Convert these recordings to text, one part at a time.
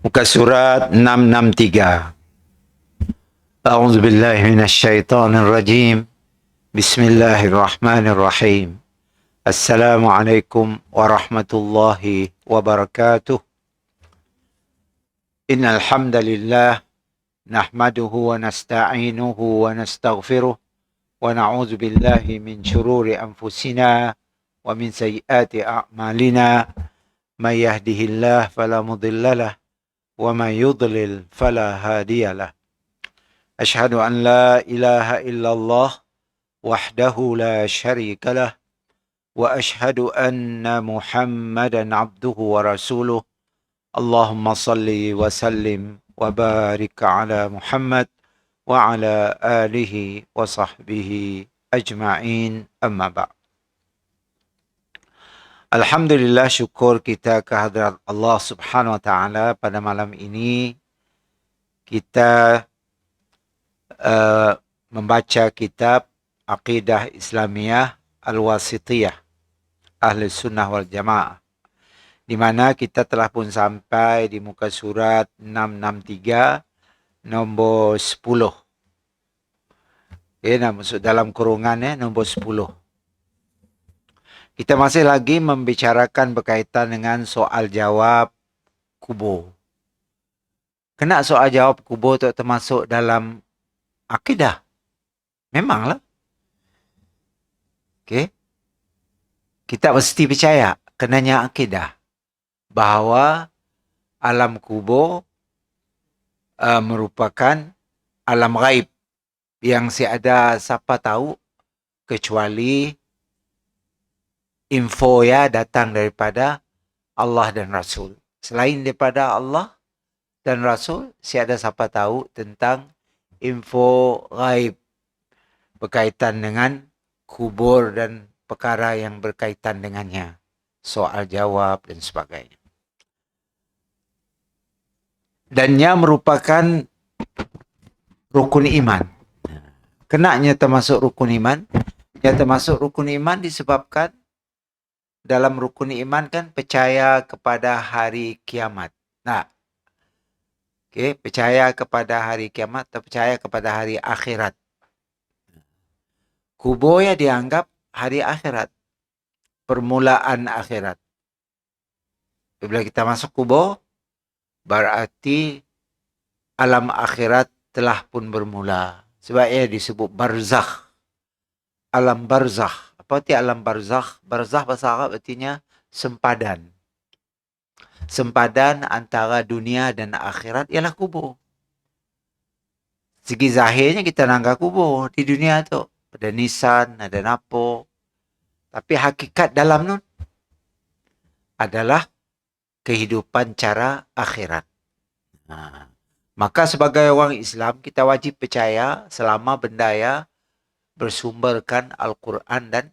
Muka surat 663. A'udzu billahi minasyaitonir rajim. Bismillahirrahmanirrahim. Assalamualaikum warahmatullahi wabarakatuh. Innal hamdalillah nahmaduhu wa nasta'inuhu wa nastaghfiruh wa na'udzu billahi min shururi anfusina wa min sayyiati a'malina. May yahdihillahu fala mudilla lahu وَمَنْ يُضْلِلْ فَلَا هَادِيَ لَهُ أَشْهَدُ أَنْ لَا إِلَهَ إِلَّا اللَّهُ وَحْدَهُ لَا شَرِيكَ لَهُ وَأَشْهَدُ أَنَّ مُحَمَّدًا عَبْدُهُ وَرَسُولُهُ اللهم صل وسلم وبارك على محمد وعلى آله وصحبه أجمعين أما بعد. Alhamdulillah, syukur kita kehadrat Allah Subhanahu Wa Taala. Pada malam ini kita membaca kitab Aqidah Islamiyah Al-Wasithiyah Ahli Sunnah wal Jamaah, di mana kita telah pun sampai di muka surat 663 nombor 10. Masuk dalam kurungan nombor 10. Kita masih lagi membicarakan berkaitan dengan soal jawab kubur. Kena soal jawab kubur itu termasuk dalam akidah? Memanglah. Okey. Kita mesti percaya, kenanya akidah, bahawa alam kubur merupakan alam ghaib yang tiada siapa tahu kecuali info ya datang daripada Allah dan Rasul. Selain daripada Allah dan Rasul, tiada siapa tahu tentang info ghaib berkaitan dengan kubur dan perkara yang berkaitan dengannya, soal jawab dan sebagainya. Dan ia merupakan rukun iman. Kenanya termasuk rukun iman? Ia termasuk rukun iman disebabkan dalam rukun iman kan percaya kepada hari kiamat. Percaya kepada hari kiamat atau percaya kepada hari akhirat. Kubur ya dianggap hari akhirat, permulaan akhirat. Bila kita masuk kubur, berarti alam akhirat telah pun bermula. Sebab ia disebut barzakh. Alam barzakh. Apa arti alam barzakh? Barzakh bahasa Arab artinya sempadan. Sempadan antara dunia dan akhirat ialah kubur. Segi zahirnya kita nanggap kubur di dunia tu. Ada nisan, ada napo. Tapi hakikat dalam tu adalah kehidupan cara akhirat. Maka sebagai orang Islam, kita wajib percaya selama benda ya bersumberkan Al-Quran dan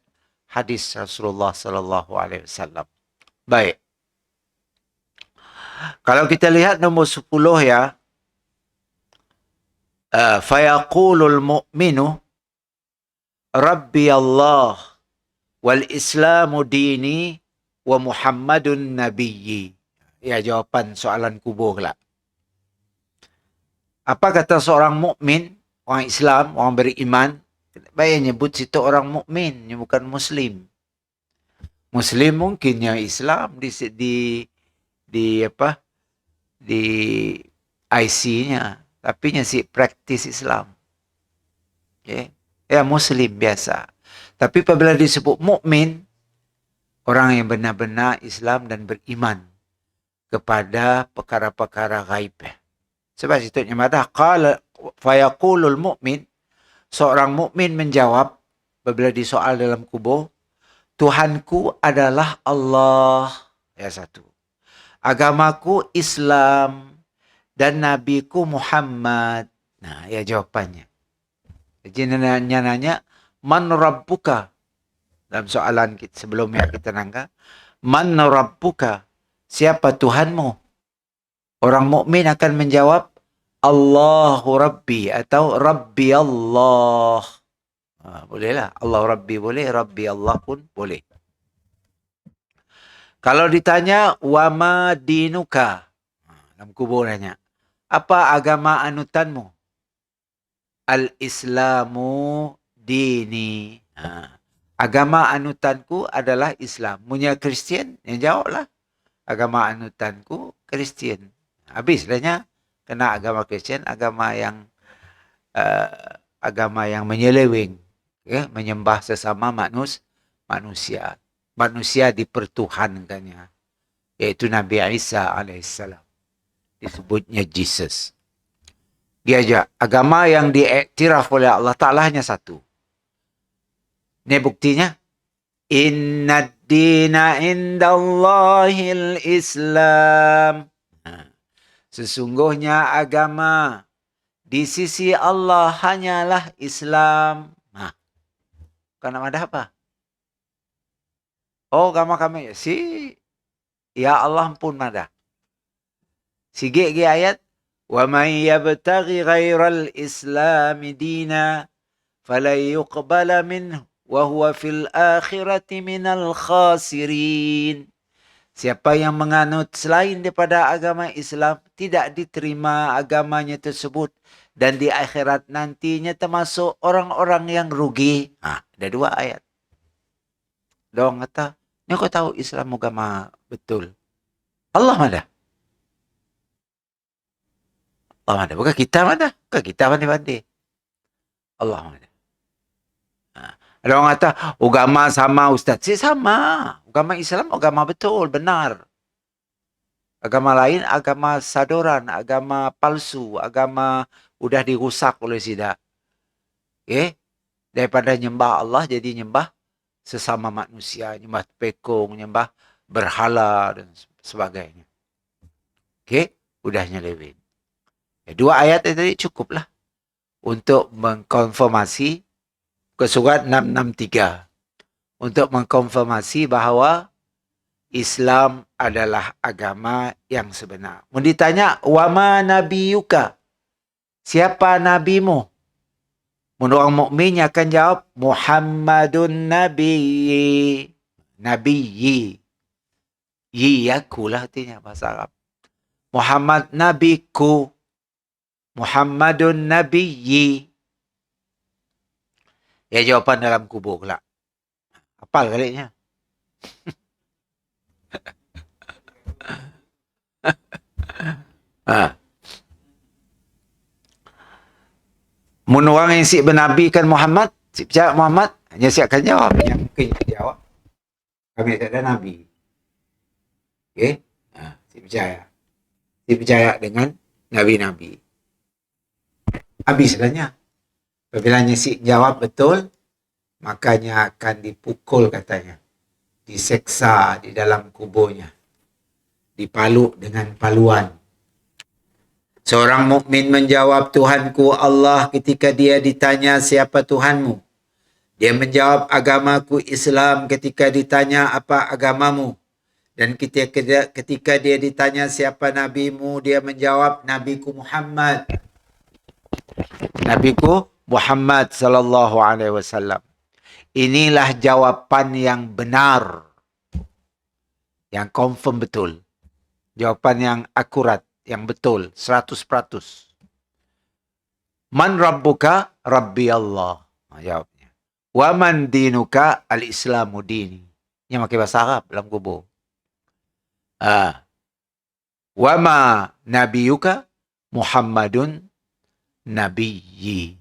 hadis Rasulullah sallallahu alaihi wasallam. Baik. Kalau kita lihat nombor 10 ya, fayaqulul mu'minu Rabbi Allah wal Islamu dini wa Muhammadun nabiyyi. Ya, jawapan soalan kubur lah. Apa kata seorang mukmin, orang Islam, orang beriman? Baik nyebut situ orang mukmin, bukan Muslim. Muslim mungkinnya Islam di IC-nya, tapi nya si praktis Islam. Okay. Ya Muslim biasa. Tapi apabila disebut mukmin, orang yang benar-benar Islam dan beriman kepada perkara-perkara ghaib. Sebab situ nya madah qala fayaqulul mu'min, seorang mukmin menjawab apabila disoal dalam kubur, Tuhanku adalah Allah. Ya satu. Agamaku Islam dan nabiku Muhammad. Nah, ya jawapannya. Jadi nanya, man rabbuka? Dalam soalan kita sebelumnya kita nangka, man rabbuka? Siapa Tuhanmu? Orang mukmin akan menjawab, Allahu Rabbi atau Rabbi Allah. Bolehlah. Allah Rabbi boleh, Rabbi Allah pun boleh. Kalau ditanya, wama dinuka? dalam kubur tanya, apa agama anutanmu? Al-Islamu dini. Agama anutanku adalah Islam. Punya Kristian, yang jawablah. Agama anutanku Kristian. Habis lahnya kena agama Kristian, agama yang menyeleweng, ya, menyembah sesama manusia. Manusia dipertuhankannya, yaitu Nabi Isa alaihissalam. Disebutnya Jesus. Dia aja agama yang diiktiraf oleh Allah Ta'ala hanya satu. Ini buktinya. Inna dina indallahil Islam. Sesungguhnya agama di sisi Allah hanyalah Islam. Bukan nama ada apa? Oh, agama kami. Ya Allah pun ada. Sige ayat. وَمَنْ يَبْتَغِ غَيْرَ الْإِسْلَامِ دِينًا فَلَنْ يُقْبَلَ مِنْهُ وَهُوَ فِي الْآخِرَةِ مِنَ الْخَاسِرِينَ. Siapa yang menganut selain daripada agama Islam, tidak diterima agamanya tersebut. Dan di akhirat nantinya termasuk orang-orang yang rugi. Ada 2 ayat. Dong kata, ni kau tahu Islam agama betul. Allah ada. Allah ada. Bukan kita mana? Bukan kita pandai-pandai. Allah ada. Ada orang kata, agama sama Ustaz. Sama. Agama Islam, agama betul, benar. Agama lain, agama sadoran, agama palsu, agama udah dirusak oleh sidak. Daripada nyembah Allah, jadi nyembah sesama manusia. Nyembah pekong, nyembah berhala dan sebagainya. Udahnya lewin. 2 ayat tadi cukuplah untuk mengkonfirmasi ke surat 663. Untuk mengkonfirmasi bahawa Islam adalah agama yang sebenar. Mau ditanya, wama nabiyuka? Siapa nabimu? Orang mukmin akan jawab, Muhammadun nabiyyi. Nabiyyi. Yi akulah artinya bahasa Arab. Muhammad nabiku. Muhammadun nabiyyi. Ya, jawapan dalam kubur pula. Hafal kaliknya. Mun orang yang si bernabikan Muhammad, si percaya Muhammad, hanya si akan jawab. Yang mungkin jawab, kami tak ada Nabi. Si percaya. Si percaya dengan Nabi-Nabi. Habislah. Apabila si jawab betul, makanya akan dipukul katanya. Diseksa di dalam kuburnya. Dipaluk dengan paluan. Seorang mukmin menjawab, Tuhanku Allah, ketika dia ditanya siapa Tuhanmu. Dia menjawab, agamaku Islam, ketika ditanya apa agamamu. Dan ketika dia ditanya siapa nabimu, dia menjawab, Nabiku Muhammad. Nabiku Muhammad sallallahu alaihi wasallam. Inilah jawapan yang benar. Yang confirm betul. Jawapan yang akurat, yang betul, 100%. Man rabbuka? Rabbi Allah. Jawabnya. Wa man dinuka? Al-Islamu dini. Yang pakai bahasa Arab dalam kubur. Wa ma nabiyuka? Muhammadun nabiyyi.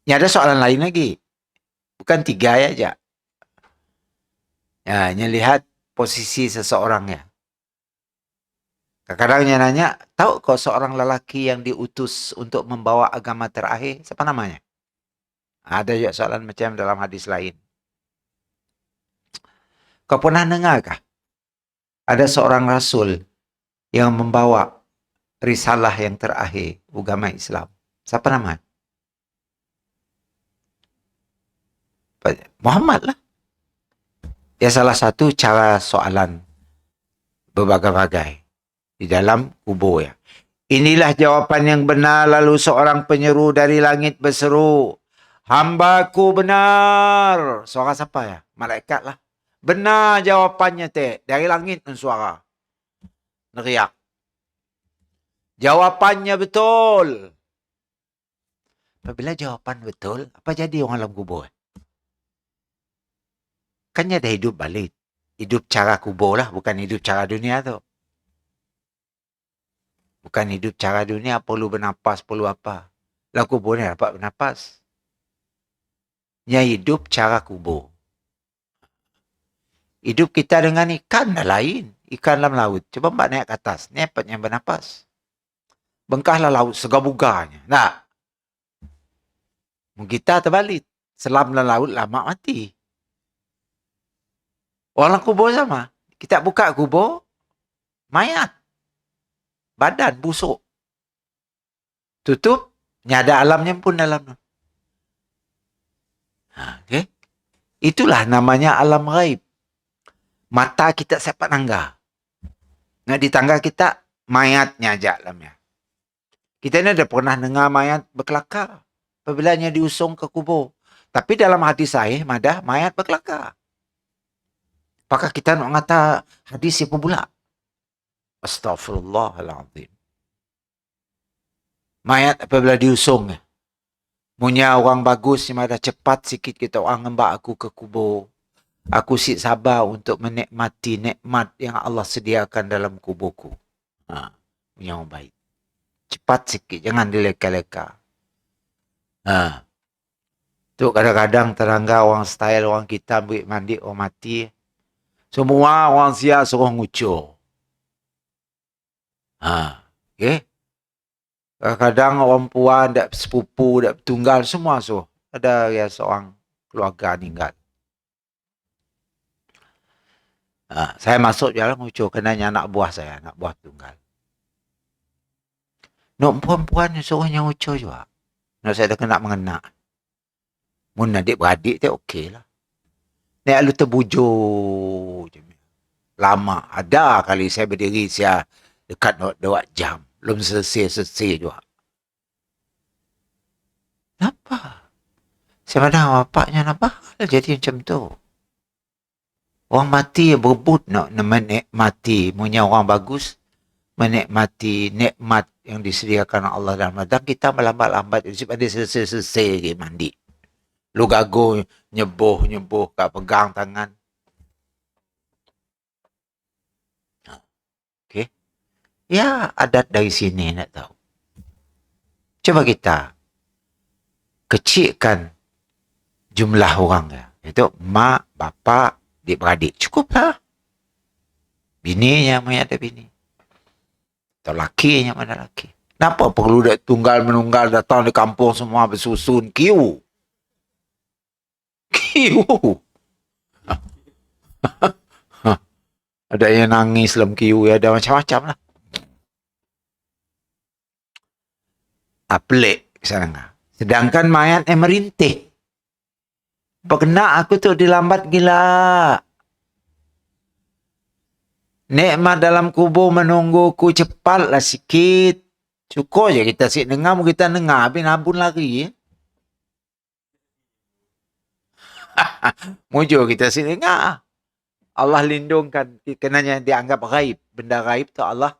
Ini ada soalan lain lagi. Bukan 3 aja. Ini lihat posisi seseorangnya. Kadang-kadang dia nanya, tahu kau seorang lelaki yang diutus untuk membawa agama terakhir? Siapa namanya? Ada juga soalan macam dalam hadis lain. Kau pernah dengarkah? Ada seorang rasul yang membawa risalah yang terakhir agama Islam. Siapa namanya? Muhammad lah. Ya, salah satu cara soalan berbagai-bagai di dalam kubur ya. Inilah jawapan yang benar. Lalu seorang penyeru dari langit berseru, hambaku benar. Suara siapa ya? Malaikat lah. Benar jawapannya teh. Dari langit pun suara. Neriak. Jawapannya betul. Apabila jawapan betul, apa jadi orang dalam kubur? Kan dia dah hidup balik. Hidup cara kubur lah, bukan hidup cara dunia tu. Bukan hidup cara dunia, perlu bernapas, perlu apa. Lah kubur ni dapat bernapas. Dia hidup cara kubur. Hidup kita dengan ikan dah lain. Ikan dalam laut. Cuba mbak naik ke atas. Ni yang bernapas. Bengkahlah laut segabuganya. Nah. Kita terbalik. Selam dalam laut lama mati. Orang kubur sama. Kita buka kubur. Mayat. Badan busuk. Tutup. Nyada alamnya pun dalam. Okay. Itulah namanya alam ghaib. Mata kita sepat nangga. Nah, di tangga kita mayatnya aja dalamnya. Kita ni ada pernah dengar mayat berkelakar. Apabila diusung ke kubur. Tapi dalam hadis sahih madah mayat berkelakar. Apakah kita nak kata hadis apa pula? Astaghfirullahaladzim. Mayat apabila diusung. Punya orang bagus yang ada cepat sikit kita orang ngembak aku ke kubur. Aku sabar untuk menikmati nikmat yang Allah sediakan dalam kuburku. Punya orang baik. Cepat sikit, jangan dileka-leka. Tu kadang-kadang terangga orang style orang kita ambil mandi orang mati. Semua orang sia suruh ngucur. Okay. Kadang-kadang orang puan, dak sepupu, dak tunggal semua suruh. Ada ya seorang keluarga meninggal. Saya masuk jalan ngucur kenanya anak buah saya, anak buah tunggal. Nak perempuan suruhnya ngucur juga. Nak saya dah kena mengenak. Mun adik-beradik tu okey lah. Ni lu terbujur je. Lama. Ada kali saya berdiri saya dekat 2 jam. Belum selesai juga. Kenapa? Saya pandang bapaknya kenapa jadi macam tu. Orang mati berebut nak menikmati. Punya orang bagus menikmati nikmat yang disediakan Allah dalam dan kita melambat-lambat sebab dia selesai lagi mandi. Lu gago nyebuh kat pegang tangan. Okey. Ya, adat dari sini nak tahu. Cuba kita kecilkan jumlah orang ya. Itu mak, bapa, adik-beradik. Cukuplah. Bininya mana ada bini. Atau lakinya mana laki. Kenapa perlu tunggal menunggal datang di kampung semua bersusun kiu? Kiu. Ada yang nangis dalam kiu, ada macam-macam lah. Pelik sana. Sedangkan mayat merintih. Kena aku tu dilambat gila. Nikmat dalam kubur menungguku cepatlah sikit. Cukup je kita sik dengar, kita dengar habis nabun lari. Mujur kita sik dengar. Allah lindungkan kenanya dianggap gaib. Benda gaib tu Allah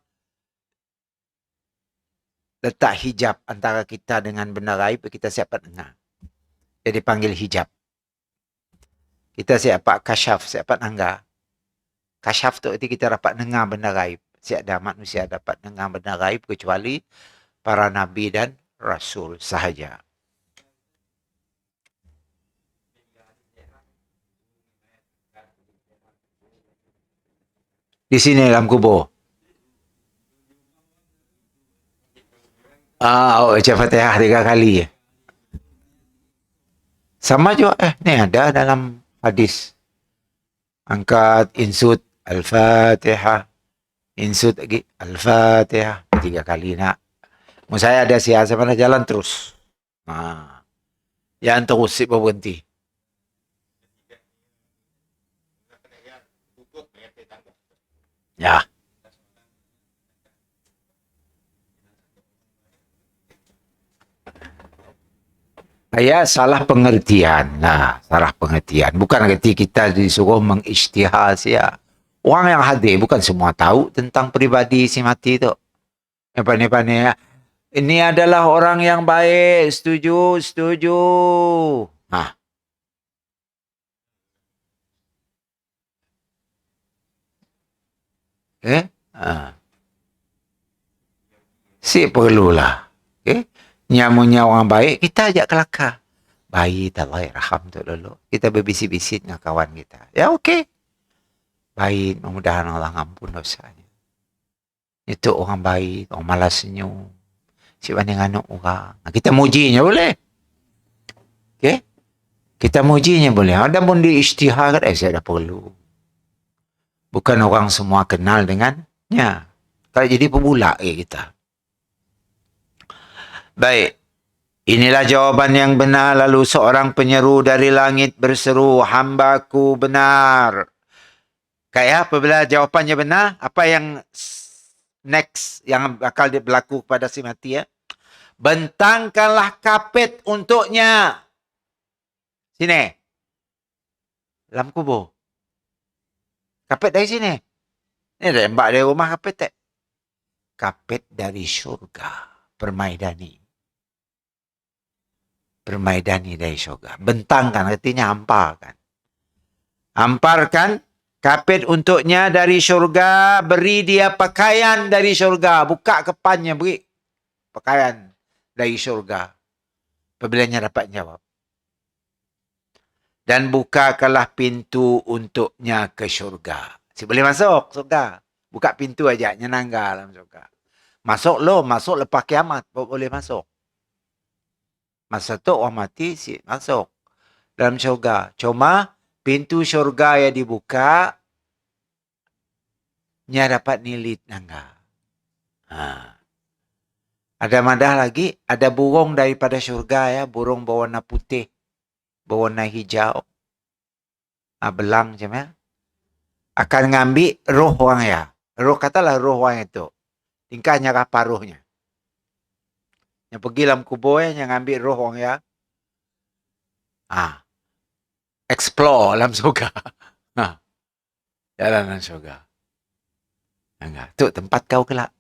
letak hijab antara kita dengan benda gaib, kita siap dengar. Jadi panggil hijab. Kita siap kasyaf, siap nangga. Kasyaf tu kita dapat dengar benda gaib. Tiada manusia dapat dengar benda gaib kecuali para nabi dan rasul sahaja. Di sini dalam kubur. Baca Fatihah 3 kali. Sama juga. Ni ada dalam hadis. Angkat, insut, Al-Fatihah. Insut lagi, Al-Fatihah. 3 kali nak. Saya ada siasa mana jalan terus. Jangan terus sip berhenti. Ya. Salah pengertian. Salah pengertian. Bukan arti kita disuruh mengisytihar sia. Orang yang hadir bukan semua tahu tentang peribadi si mati tu. Yang pandai-pandai ya. Ini adalah orang yang baik. Setuju, setuju. Nah. Si perlulah. Nyamunya orang baik, kita ajak kelakar. Baik, Allah irham tu dulu. Kita berbisik-bisik dengan kawan kita. Ya okey. Baik, mudah-mudahan Allah ngampun dosanya. Itu orang baik, orang malas senyum. Si banding anak orang. Kita mujinya boleh. Okey? Kita mujinya boleh. Ada pun di isytihar, saya dah perlu. Bukan orang semua kenal dengannya. Kalau jadi pebulak kita. Baik. Inilah jawapan yang benar. Lalu seorang penyeru dari langit berseru, hambaku benar. Kayak apabila jawapannya benar, apa yang next yang bakal berlaku kepada si mati ya? Bentangkanlah kapet untuknya. Sini. Dalam kubur. Kapet dari sini. Ini ada mbak dari rumah kapet tak? Kapet dari syurga. Permaidani. Permaidani dari syurga. Bentangkan, artinya hamparkan. Hamparkan kapet untuknya dari syurga. Beri dia pakaian dari syurga. Buka kepannya, beri pakaian dari syurga. Apabila dapat jawab. Dan bukakanlah pintu untuknya ke syurga. Si boleh masuk syurga. Buka pintu aja, nyenangga dalam syurga. Masuk lepas kiamat, boleh masuk. Masa tu orang mati, si masuk dalam syurga. Cuma pintu syurga yang dibuka, nya dapat nilit nangga. Ada madah lagi, ada burung daripada syurga ya, burung berwarna putih, berwarna hijau. Belang macam ya. Akan ngambil roh orang ya. Roh katalah roh orang itu. Tingkahnya kah paruhnya. Yang pergi dalam kubur yang ngambil roh orang ya. Explore dalam syurga. Jalan dalam syurga. Tu tempat kau kelak.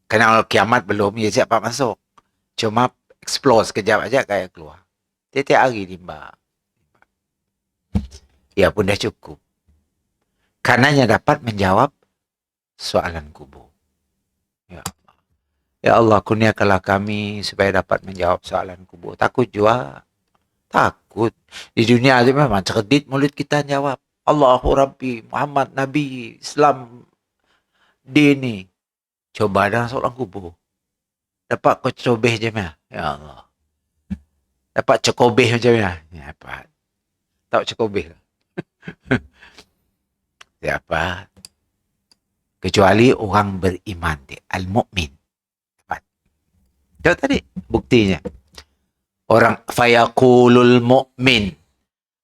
Kerana kalau kiamat belum, ya siap masuk. Cuma explore sekejap aja kayak keluar. Tiap-tiap hari nimba. Ya pun dah cukup. Karenanya dapat menjawab soalan kubur. Ya Allah. Ya Allah, kurniakanlah kami supaya dapat menjawab soalan kubur. Takut juga. Takut. Di dunia itu memang cerdik mulut kita jawab. Allahu Rabbi, Muhammad, Nabi, Islam, dini. Coba dah soalan kubur. Dapat kau cobeh je mah. Ya Allah. Dapat cekobeh macam mana? Ya, dapat. Tak cekobeh. Dapat. Kecuali orang beriman. Al-mu'min. Dapat. Itu tadi buktinya. Orang fayaqulul mu'min.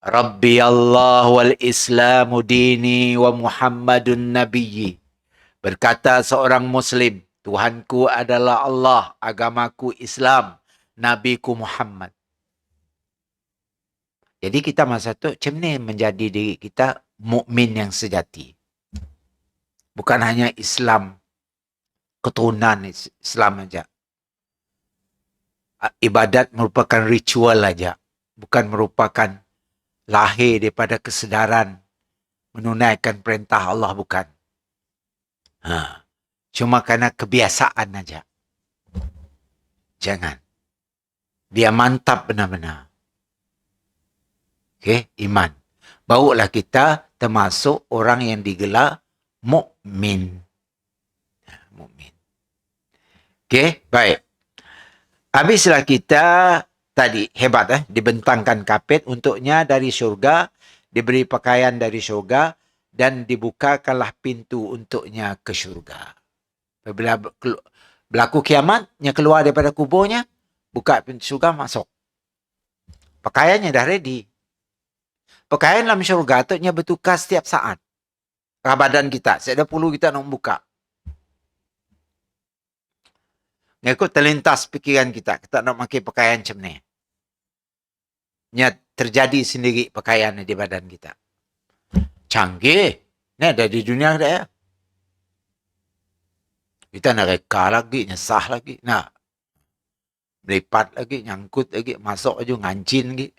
Rabbi Allah wal Islamu dini wa Muhammadun nabiyyi. Berkata seorang Muslim, Tuhanku adalah Allah, agamaku Islam, Nabiku Muhammad. Jadi kita masa tu macam ni menjadi diri kita mukmin yang sejati. Bukan hanya Islam, keturunan Islam aja. Ibadat merupakan ritual aja, bukan merupakan lahir daripada kesedaran menunaikan perintah Allah, bukan. Cuma kerana kebiasaan aja. Jangan. Dia mantap benar-benar. Okey, iman. Barulah kita termasuk orang yang digelar mukmin. Mukmin. Okey, baik. Habislah kita tadi hebat dibentangkan kapet untuknya dari syurga, diberi pakaian dari syurga dan dibukakanlah pintu untuknya ke syurga. Apabila berlaku kiamatnya keluar daripada kuburnya, buka pintu syurga masuk. Pakaiannya dah ready. Pakaian dalam syurga tu nya bertukar setiap saat. Badan kita, setiap perlu kita nak buka. Ngikut terlintas pikiran kita nak pakai pakaian macam ni. Nya terjadi sendiri pakaian di badan kita. Canggih. Ni ada di dunia ada ya. Kita nak reka lagi, nyesah lagi. Nak melipat lagi, nyangkut lagi, masuk aja ngancin lagi.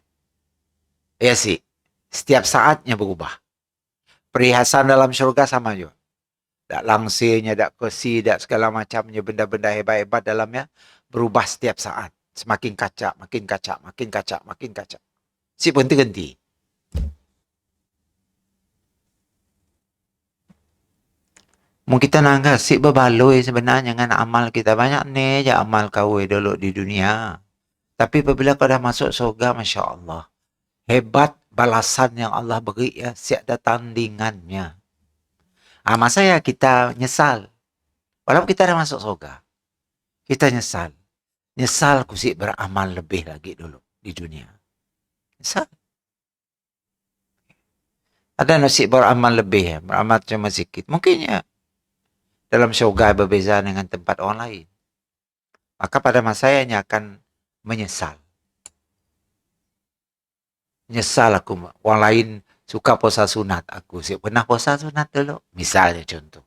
Ya sih, setiap saatnya berubah. Perhiasan dalam syurga sama juga. Tak langsirnya, tak kursi, tak segala macamnya, benda-benda hebat-hebat dalamnya berubah setiap saat. Semakin kacak, makin kacak, makin kacak, makin kacak. Si berhenti-henti. Mungkin kita nangga si berbaloi sebenarnya dengan amal kita. Banyak ni je amal kau dulu di dunia. Tapi apabila kau dah masuk surga, Masya Allah. Hebat balasan yang Allah beri ya. Siap ada tandingannya. Masa ya kita nyesal. Walaupun kita dah masuk surga. Kita nyesal. Nyesal ku si beramal lebih lagi dulu di dunia. Nyesal. Ada nasib beramal lebih ya. Beramal cuma sikit. Mungkin ya. Dalam syurga berbeza dengan tempat orang lain. Maka pada masa yang akan menyesal. Nyesal aku. Orang lain suka puasa sunat. Aku pernah puasa sunat dulu. Misalnya contoh.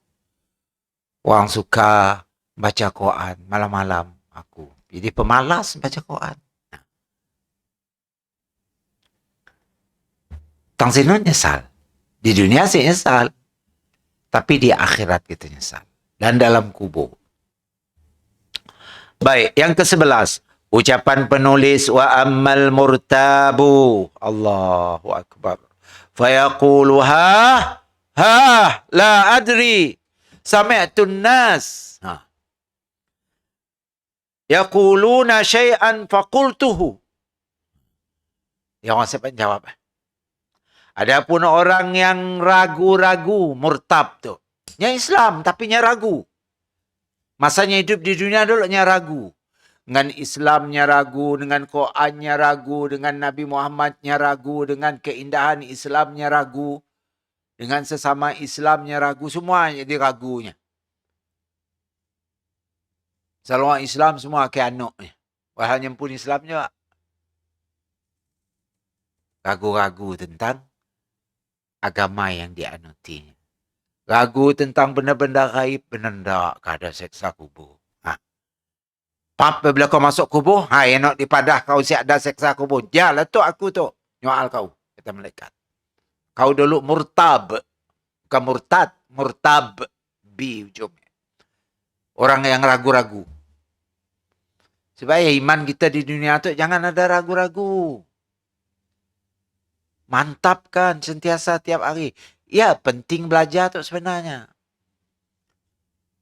Orang suka baca Quran malam-malam. Aku jadi pemalas baca Quran. Tang sini nyesal. Di dunia sih nyesal. Tapi di akhirat kita nyesal. Dan dalam kubur. Baik, yang ke-11. Ucapan penulis wa ammal murtabu. Allahu Akbar. Fayaqulu ha la adri. Sami'tun nas. Yaquluna syai'an faqultuhu. Yang orang siapa jawab. Adapun orang yang ragu-ragu, murtab tu. Yang Islam tapi nya ragu. Masanya hidup di dunia dulu nya ragu. Dengan Islamnya ragu, dengan Qurannya ragu, dengan Nabi Muhammadnya ragu, dengan keindahan Islamnya ragu, dengan sesama Islamnya ragu, semua jadi ragunya. Selalu orang Islam semua ke anaknya. Wahanya pun Islamnya ragu-ragu tentang agama yang dianutinya. Ragu tentang benda-benda gaib, benda ada seksa kubur. Pap bila kau masuk kubur, enak dipadah kau siap ada seksa kubur. Ya lah tu aku tu. Nyoal kau, kata malaikat. Kau dulu murtab. Bukan murtad, murtab. Bi ujungnya. Orang yang ragu-ragu. Supaya iman kita di dunia tu jangan ada ragu-ragu. Mantapkan sentiasa tiap hari. Ya, penting belajar tu sebenarnya.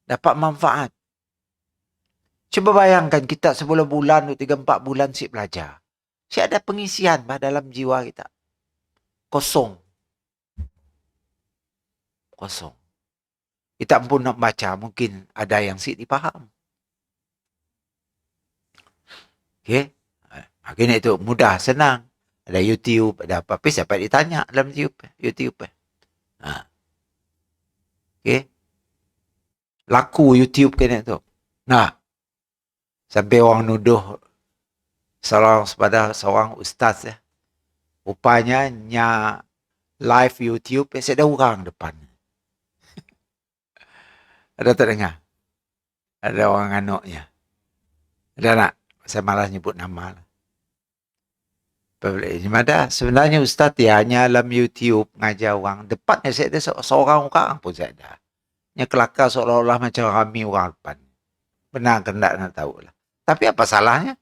Dapat manfaat. Cuba bayangkan kita 10 bulan, 3-4 bulan si belajar. Si ada pengisian dalam jiwa kita. Kosong. Kosong. Kita pun nak baca, mungkin ada yang si dipaham. Okay? Akhirnya itu mudah, senang. Ada YouTube, ada apa. Tapi siapa ditanya dalam YouTube. Okay? Laku YouTube kena tu. Nah, sampai orang nuduh seorang ustaz ya. Rupanya nya live YouTube saya ada orang depan. Ada tak dengar? Ada orang anaknya. Ada nak? Saya malas nyebut nama. Sebenarnya ustaz ya hanya dalam YouTube ngajar orang. Depannya saya ada seorang orang pun saya ada. Nya kelakar seolah-olah macam ramai orang depan. Benar ke tak nak tahu lah. Tapi apa salahnya?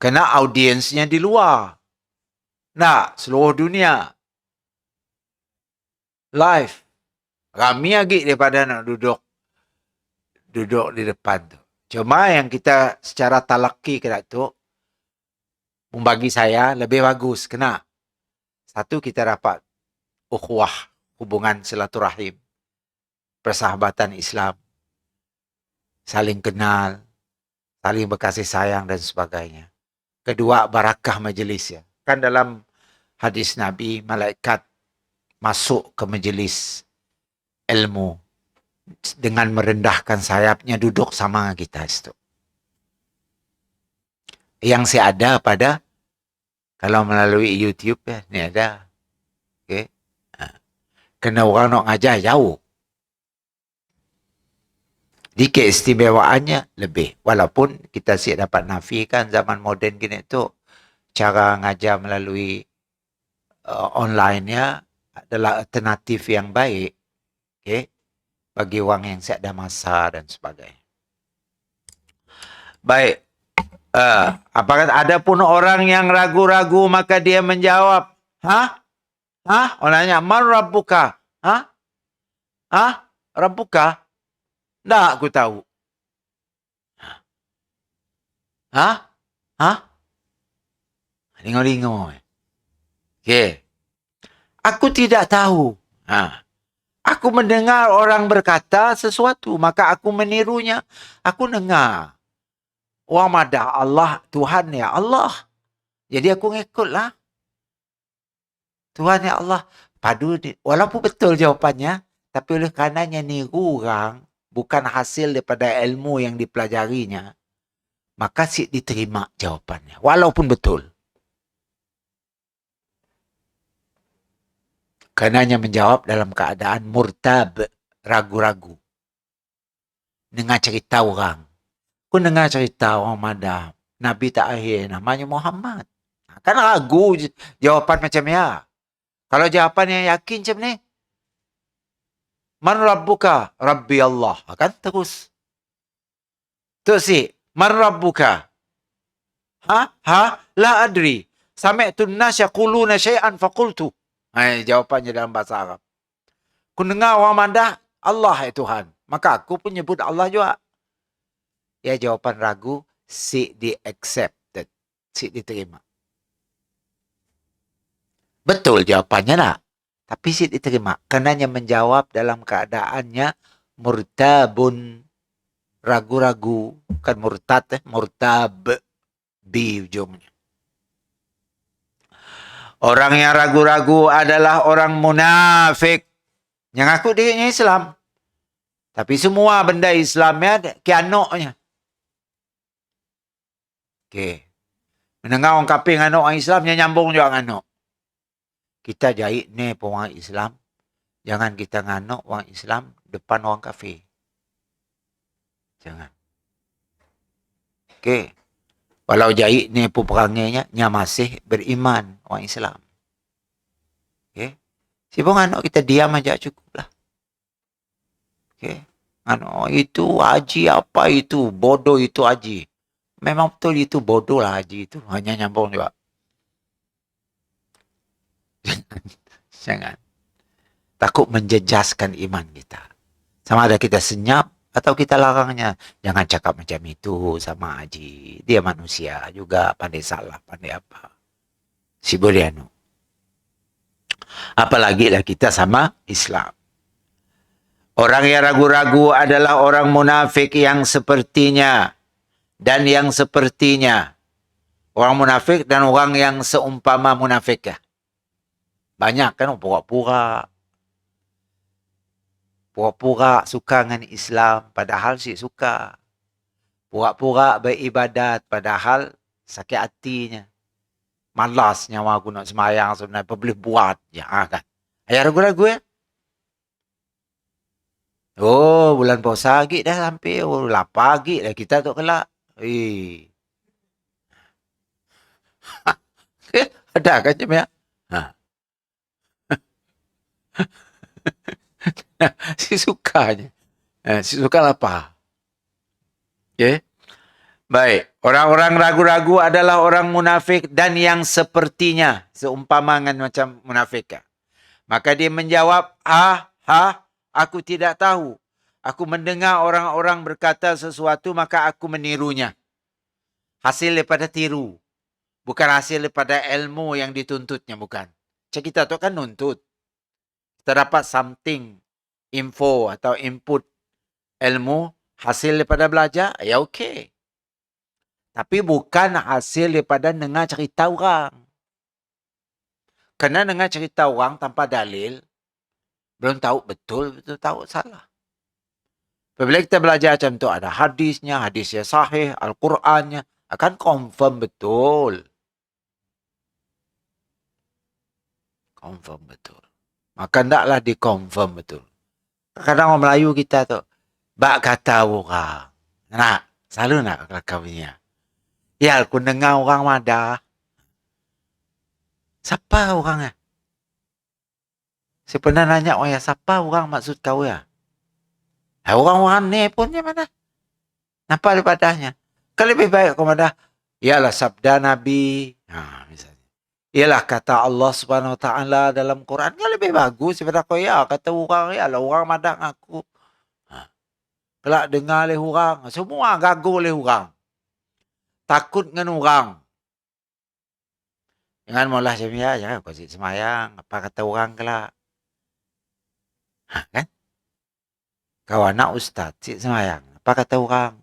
Kena audiensnya di luar. Nak seluruh dunia. Live. Ramai lagi daripada nak duduk di depan tu. Cuma yang kita secara talaki kena tu, bagi saya lebih bagus. Kena. Satu, kita dapat ukhuwah, hubungan silaturahim, persahabatan Islam, saling kenal, saling berkasih sayang dan sebagainya. Kedua, barakah majlis ya. Kan dalam hadis Nabi, malaikat masuk ke majlis ilmu dengan merendahkan sayapnya duduk sama kita itu. Yang saya ada pada kalau melalui YouTube ya, ni ada. Okey. Kena orang nak ngajar jauh. Di keistimewaannya lebih. Walaupun kita siap dapat nafikan zaman moden gini tu, cara ngajar melalui online-nya adalah alternatif yang baik. Okay? Bagi orang yang siap ada masa dan sebagainya. Baik. Apakah ada pun orang yang ragu-ragu maka dia menjawab, hah? Hah? Orang nanya, man rabbuka? Hah? Hah? Rabbuka? Tak aku tahu. Hah? Hah? Lingo-lingo. Okay. Aku tidak tahu. Aku mendengar orang berkata sesuatu, maka aku menirunya. Aku dengar. Wa madah Allah, Tuhan ya Allah. Jadi aku ngikutlah. Tuhan ya Allah. Padu, walaupun betul jawapannya, tapi oleh karenanya niru orang, bukan hasil daripada ilmu yang dipelajarinya, maka diterima jawapannya. Walaupun betul. Karenanya menjawab dalam keadaan murtab, ragu-ragu. Dengar cerita orang. Aku dengar cerita orang madah. Nabi tak akhir namanya Muhammad. Kan ragu jawapan macam ya. Kalau jawapan yang yakin macam ni. Man rabbuka? Rabbi Allah. Kan terus. Tu si. Man rabbuka? La adri. Sami'tu an-nas yaquluna syai'an faqultu. Jawapannya dalam bahasa Arab. Aku dengar orang madah Allah ya Tuhan. Maka aku pun nyebut Allah juga. Ya jawapan ragu di-accepted. Diterima. Betul jawapannya lah. Tapi diterima. Karenanya menjawab dalam keadaannya murtabun. Ragu-ragu. Bukan murtad. Murtab. Bi ujungnya. Orang yang ragu-ragu adalah orang munafik. Yang ngaku dirinya Islam. Tapi semua benda Islamnya kianoknya. Okey. Mendengar orang kafir nganok orang Islam, dia nyambung juga nganok. Kita jahit ni pun orang Islam. Jangan kita nganok orang Islam depan orang kafir. Jangan. Okey. Walau jahit ni pun perangainya, nya masih beriman orang Islam. Okey. Si pun nganok kita diam aja cukup lah. Okey. Nganok itu haji apa itu? Bodoh itu haji. Memang betul itu bodoh lah haji itu. Hanya nyambung juga. Jangan. Takut menjejaskan iman kita. Sama ada kita senyap atau kita larangnya. Jangan cakap macam itu sama haji. Dia manusia juga. Pandai salah, pandai apa. Si Buriano. Apalagi lah kita sama Islam. Orang yang ragu-ragu adalah orang munafik yang sepertinya. Dan yang sepertinya. Orang munafik dan orang yang seumpama munafik. Banyak kan pura-pura. Pura-pura suka dengan Islam padahal si suka. Pura-pura beribadat padahal sakit hatinya. Malas nyawa aku nak semayang sebenarnya. Apa boleh buat je kan. Ayah ragu-ragu ya? Oh, bulan puasa lagi dah sampai. Oh, lapar lagi dah kita tu kelak. Ada kan macam ya? Si sukanya. Si suka lapar. Okay. Baik. Orang-orang ragu-ragu adalah orang munafik dan yang sepertinya. Seumpama macam munafik. Maka dia menjawab, aku tidak tahu. Aku mendengar orang-orang berkata sesuatu, maka aku menirunya. Hasil daripada tiru. Bukan hasil daripada ilmu yang dituntutnya, bukan. Macam kita tu kan nuntut. Kita dapat something, info atau input ilmu, hasil daripada belajar, ya okey. Tapi bukan hasil daripada dengar cerita orang. Kerana dengar cerita orang tanpa dalil, belum tahu betul tahu salah. Apabila kita belajar macam tu, ada hadisnya sahih, Al-Qurannya, akan confirm betul. Confirm betul. Maka hendaklah di-confirm betul. Kadang orang Melayu kita tu, Bak kata orang. Nak, selalu nak kelakaunya. Ya, aku dengar orang madah. Siapa orangnya? Saya pernah nanya orang, siapa orang maksud kau ya? Orang-orang ni pun dia mana? Nampak daripadanya. Kalau lebih baik kau madah, ialah sabda Nabi. Misalnya. Ialah kata Allah Subhanahu Wa Taala dalam Quran. Kan lebih bagus daripada kau ya. Kata orang, ya lah orang madah aku. Kelak dengar oleh orang. Semua gagu oleh orang. Takut dengan orang. Jangan maulah semia, jangan kau semayang. Apa kata orang kelak. Kan? Kau anak ustaz, semayang. Apa kata orang?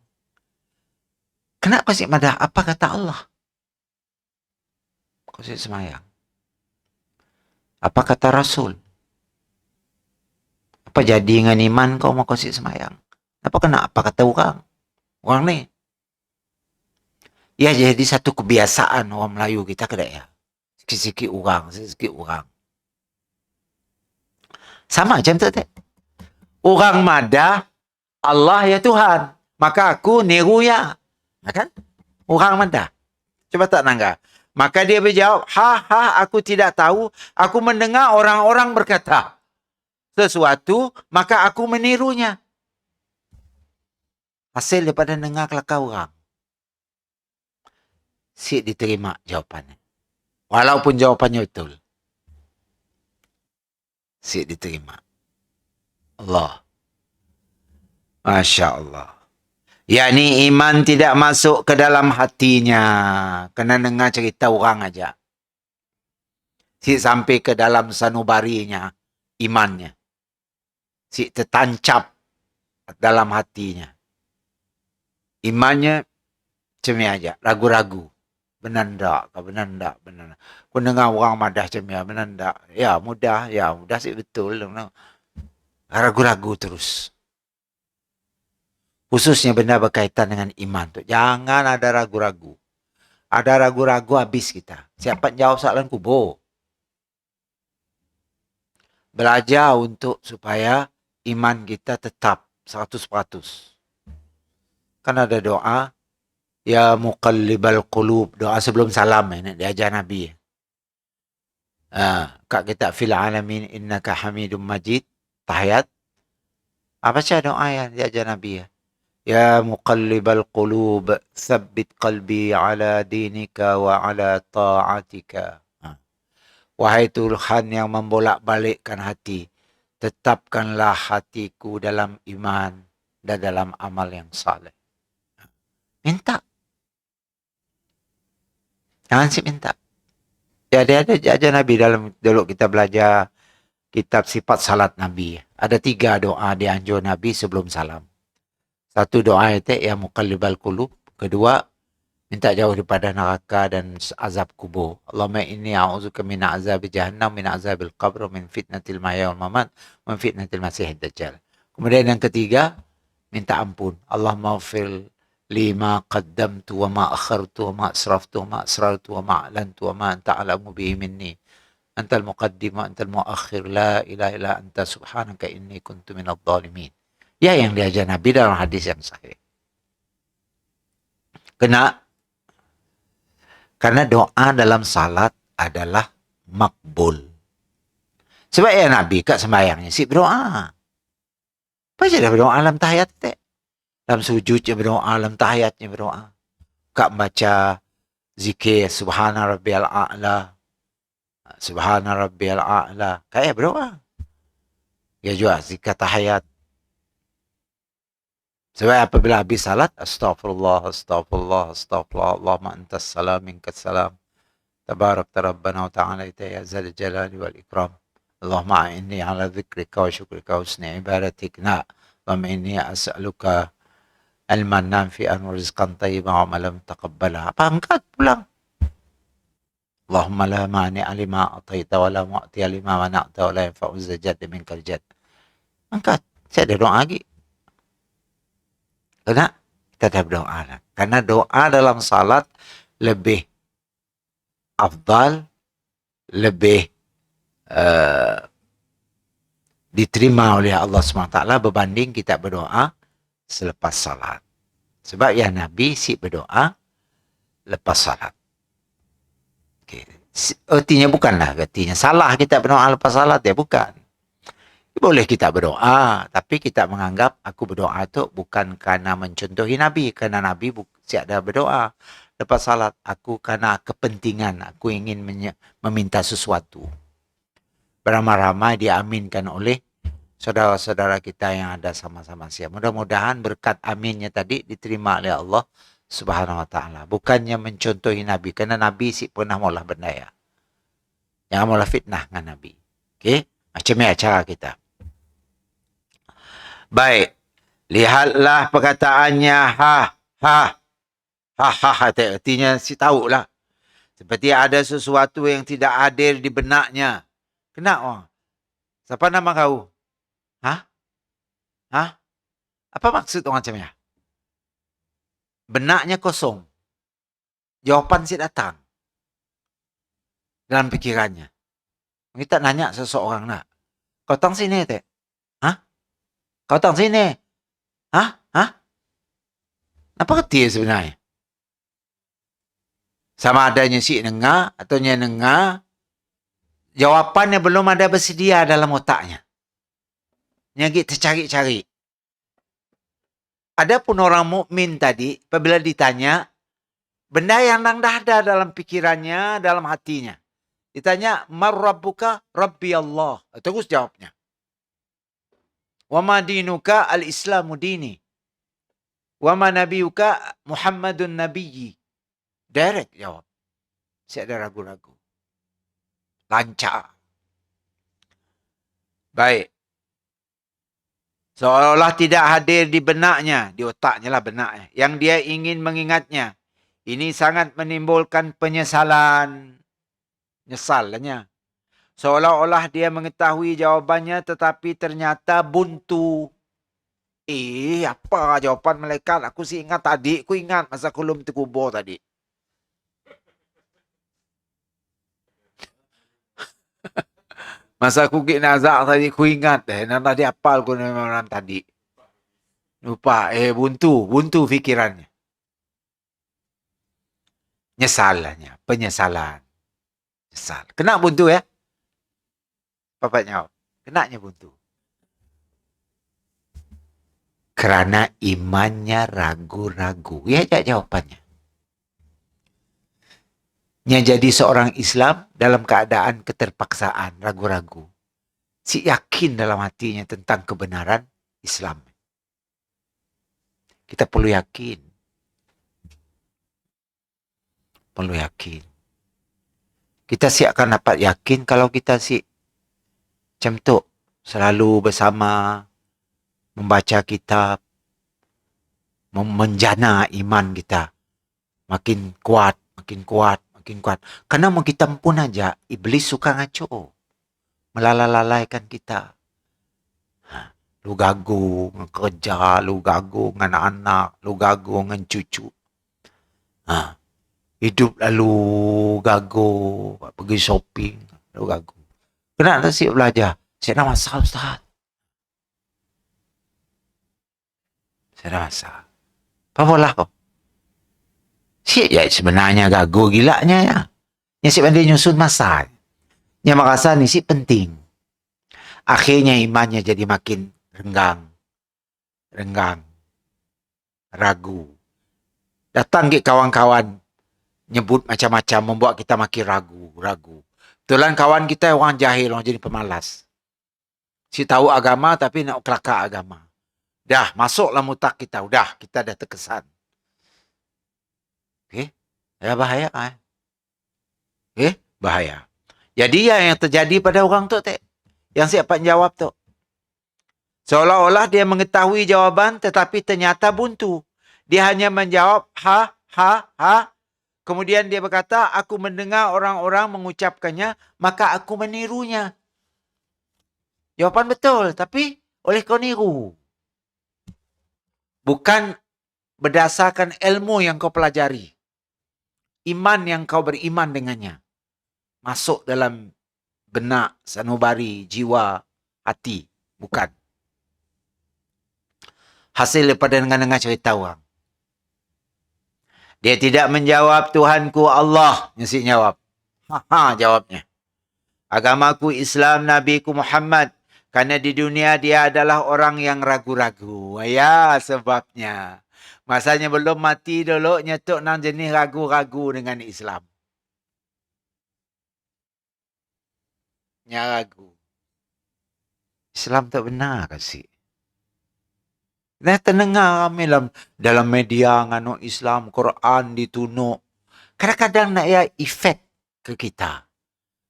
Kenapa kau madah? Apa kata Allah? Kau semayang. Apa kata Rasul? Apa jadi dengan iman kau mau kau semayang? Apa kena apa kata orang? Orang ni. Ya jadi satu kebiasaan orang Melayu kita kena ya. Sikit-sikit orang, sikit-sikit orang. Sama macam tu. Orang madah, Allah ya Tuhan. Maka aku niru ya. Kan? Orang madah. Coba tak nangga. Maka dia berjawab, aku tidak tahu. Aku mendengar orang-orang berkata sesuatu, maka aku menirunya. Hasil daripada dengar kelakar orang. Si diterima jawapannya. Walaupun jawapannya betul. Si diterima. Allah. Masya Allah. Yakni iman tidak masuk ke dalam hatinya. Kena dengar cerita orang aja. Si sampai ke dalam sanubarinya. Imannya. Si tertancap dalam hatinya. Imannya macam aja. Ragu-ragu. Benar tak? Benar tak? Benar tak? Kau dengar orang madah macam ya. Benar tak? Ya mudah. Ya mudah sih betul. Ragu-ragu terus. Khususnya benda berkaitan dengan iman tu. Jangan ada ragu-ragu. Ada ragu-ragu habis kita. Siapa jawab soalan kubur. Belajar untuk supaya iman kita tetap 100%. Kan ada doa. Ya muqallibal qulub. Doa sebelum salam. Diajar Nabi. Kak kita fil alamin innaka hamidum majid. Tahiyat. Apa sih doa yang diajar Nabi ya? Ya muqallibal qulub, thabbit qalbi ala dinika wa ala ta'atika. Wahai Tuhan yang membolak-balikkan hati, tetapkanlah hatiku dalam iman dan dalam amal yang saleh. Minta. Jangan sih minta. Jadi ada aja Nabi dalam dulu kita belajar kitab sifat salat Nabi. Ada 3 doa dianjur Nabi sebelum salam. Satu doa itu ya muqallibal qulub. Kedua, minta jauh daripada neraka dan azab kubur. Allahumma inni a'udzuka min azabi jahannam, min azabil qabr, min fitnatil mahya wal mamat, min fitnatil masihid dajjal. Kemudian yang ketiga, minta ampun. Allahumma ighfir lima qaddamtu wa ma akhartu wa ma asraftu wa ma asrartu wa ma a'lantu wa ma anta a'lamu bihi minni. Antal muqaddim wa antal muakhir, la ilaha illa anta subhanaka inni kuntu minadh dhalimin. Ya yang diajar Nabi dalam hadis yang sahih. Karena doa dalam salat adalah makbul. Sebab ya Nabi kat sembahyangnya si berdoa. Apa je dah berdoa dalam tahiyat tu? Dalam sujudnya berdoa, dalam tahiyatnya berdoa. Kak baca zikir subhana rabbiyal a'la. Subhana rabbiyal a'la. Kayak berdoa. Ya juga zikir tahiyat. Sebab apabila habis salat, astaghfirullah, astaghfirullah, astaghfirullah, Allahumma antas salam, minkas salam. Tabarakta Rabbana wa ta'ala ya zal jalali wal ikram. Allahumma inni ala dhikrika wa syukrika wa husni ibadatik. Allahumma inni as'aluka ilman nafi'an wa rizqan tayyiban wa amalan taqabbala. Apa angkat pulang? Allahumma la mani'a lima ataita wa la mu'tiya lima mana'ta wa la yanfa'u zajad minkal jad. Angkat. Saya ada doa lagi. Karena kita dah berdoa. Karena doa dalam salat lebih afdal, lebih diterima oleh Allah SWT berbanding kita berdoa selepas salat. Sebab ya Nabi si berdoa lepas salat. Okay. Artinya bukanlah artinya salah kita berdoa lepas salat, ya bukan. Boleh kita berdoa, tapi kita menganggap aku berdoa tu bukan kerana mencontohi Nabi, kerana Nabi siap dah berdoa lepas salat. Aku kerana kepentingan, aku ingin meminta sesuatu. Beramai-ramai diaminkan oleh saudara-saudara kita yang ada sama-sama siap. Mudah-mudahan berkat aminnya tadi diterima oleh Allah Subhanahu wa taala. Bukannya mencontohi Nabi, kerana Nabi si pernah maulah benda ya. Jangan maulah fitnah dengan Nabi. Okey? Macam ni cara kita. Baik. Lihatlah perkataannya ha. Artinya si tahulah. Seperti ada sesuatu yang tidak hadir di benaknya. Kenapa? Siapa nama kau? Ha? Apa maksud orang macam ni? Benaknya kosong. Jawapan si datang. Dalam pikirannya. Kita nanya seseorang nak. Kau tang sini tak? Kau tang sini? Apa kerti sebenarnya? Sama adanya si dengar atau nya dengar, jawapannya belum ada bersedia dalam otaknya. Nya kita cari-cari. Adapun orang mukmin tadi, apabila ditanya, benda yang dah ada dalam pikirannya, dalam hatinya. Ditanya, "Mar rabbuka?" "Rabbi Allah." Terus jawabnya. "Wa ma dinuka?" "Al-Islamu dini." "Wa ma nabiyuka?" "Muhammadun nabiyyi." Direct jawab. Saya ada ragu-ragu. Lancar. Baik. Seolah-olah tidak hadir di benaknya, di otaknya lah benaknya, yang dia ingin mengingatnya. Ini sangat menimbulkan penyesalan. Nyesalnya. Seolah-olah dia mengetahui jawabannya tetapi ternyata buntu. Apa jawapan malaikat? Aku sih ingat tadi. Aku ingat masa aku belum terkubur tadi. Masa aku pergi nazak tadi, aku ingat. Nanti dia hafal aku nama tadi. Lupa. Buntu fikirannya. Nyesalannya. Penyesalan. Nyesal. Kena buntu ya? Bapaknya. Kenanya buntu. Kerana imannya ragu-ragu. Ya, jawabannya. Nya jadi seorang Islam dalam keadaan keterpaksaan, ragu-ragu. Si yakin dalam hatinya tentang kebenaran Islam. Kita perlu yakin. Perlu yakin. Kita si akan dapat yakin kalau kita si macam tu. Selalu bersama, membaca kitab, menjana iman kita. Makin kuat, makin kuat, makin kuat. Karena mau kita pun aja, iblis suka ngaco. Melalalaikan kita. Lu gagu dengan kerja, lu gagu dengan anak, lu gagu dengan cucu. Hidup lalu gagu, pergi shopping, lu gagu. Kenapa si belajar? Saya dah masak, Ustaz. Saya dah masak. Apa lah kau? Si ya sebenarnya gagu gilanya ya. Yang si pandai nyusun masak. Yang merasa ni si penting. Akhirnya imannya jadi makin renggang, ragu. Datang ke kawan-kawan, nyebut macam-macam, membuat kita makin ragu. Betulan kawan kita orang jahil, orang jadi pemalas. Si tahu agama tapi nak kelakar agama. Dah, masuklah mutak kita. Kita dah terkesan. Okey? Ya bahaya kan? Bahaya. Jadi yang terjadi pada orang tu, yang siapa jawab tu. Seolah-olah dia mengetahui jawaban tetapi ternyata buntu. Dia hanya menjawab ha. Kemudian dia berkata, aku mendengar orang-orang mengucapkannya, maka aku menirunya. Jawapan betul, tapi oleh kau niru. Bukan berdasarkan ilmu yang kau pelajari. Iman yang kau beriman dengannya. Masuk dalam benak, sanubari, jiwa, hati. Bukan. hasil daripada dengar-dengar cerita orang. Dia tidak menjawab Tuhanku Allah. Mesti jawab. Jawabnya. Agamaku Islam, Nabiku Muhammad. Karena di dunia dia adalah orang yang ragu-ragu. Ya, sebabnya. Masanya belum mati dulu, nyetuk nang jenis ragu-ragu dengan Islam. Nya ragu. Islam tak benar kasih. Nah, terdengar kami dalam media ngano Islam, Quran ditunuk. Kadang-kadang nak ya efek ke kita.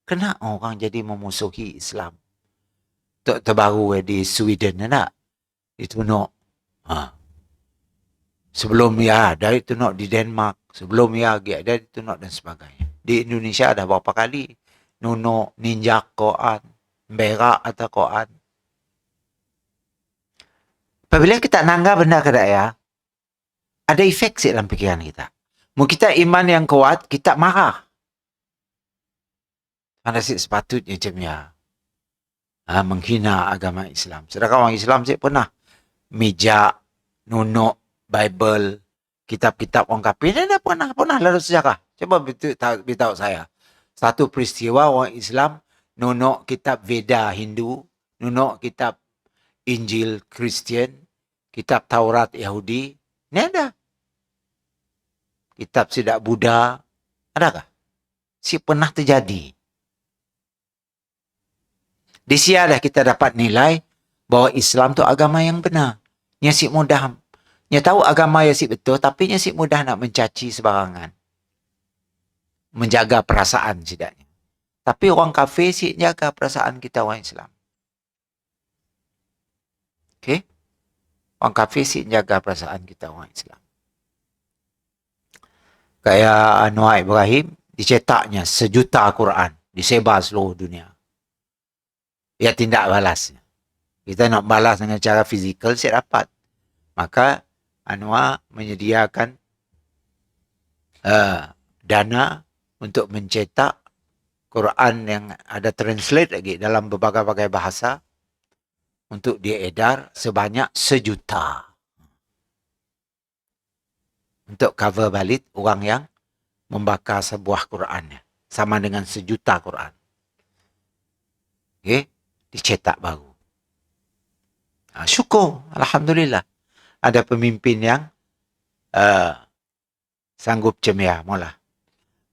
Kenapa orang jadi memusuhi Islam? Tok terbaru di Sweden nak ditunuk. Sebelum ya ada ditunuk di Denmark, sebelum ya ada ditunuk dan sebagainya. Di Indonesia ada berapa kali nunuk ninja Quran, berak atau Quran. Apabila kita nanggap benda kada ya, ada efek sih dalam pikiran kita. Mungkin kita iman yang kuat, kita marah. Mana sih sepatutnya macam ya. Menghina agama Islam. Sedangkan orang Islam sih pernah mijak, nunuk, Bible, kitab-kitab orang kafir. Dia pernah lalu sejarah. Coba beritahu saya. Satu peristiwa orang Islam nunuk kitab Veda Hindu, nunuk kitab Injil Kristian, kitab Taurat Yahudi. Ini ada. Kitab Sidak Buddha. Adakah? Si pernah terjadi. Di sini dah kita dapat nilai bahawa Islam tu agama yang benar. Nya si mudah. Nya tahu agama yang si betul, tapi nya si mudah nak mencaci sebarangan. Menjaga perasaan setidaknya. Tapi orang kafir si jaga perasaan kita orang Islam. Okey? Orang kafir si jaga perasaan kita orang Islam. Kayak Anwar Ibrahim, dicetaknya 1 juta Quran. Disebar seluruh dunia. Ia tindak balasnya. Kita nak balas dengan cara fizikal, saya dapat. Maka Anwar menyediakan dana untuk mencetak Quran yang ada translate lagi dalam berbagai-bagai bahasa untuk diedar sebanyak 1 juta. Untuk cover balik orang yang membakar sebuah Quran. Sama dengan 1 juta Quran. Okay? Dicetak baru. Syukur. Alhamdulillah. Ada pemimpin yang sanggup cemia. Mula.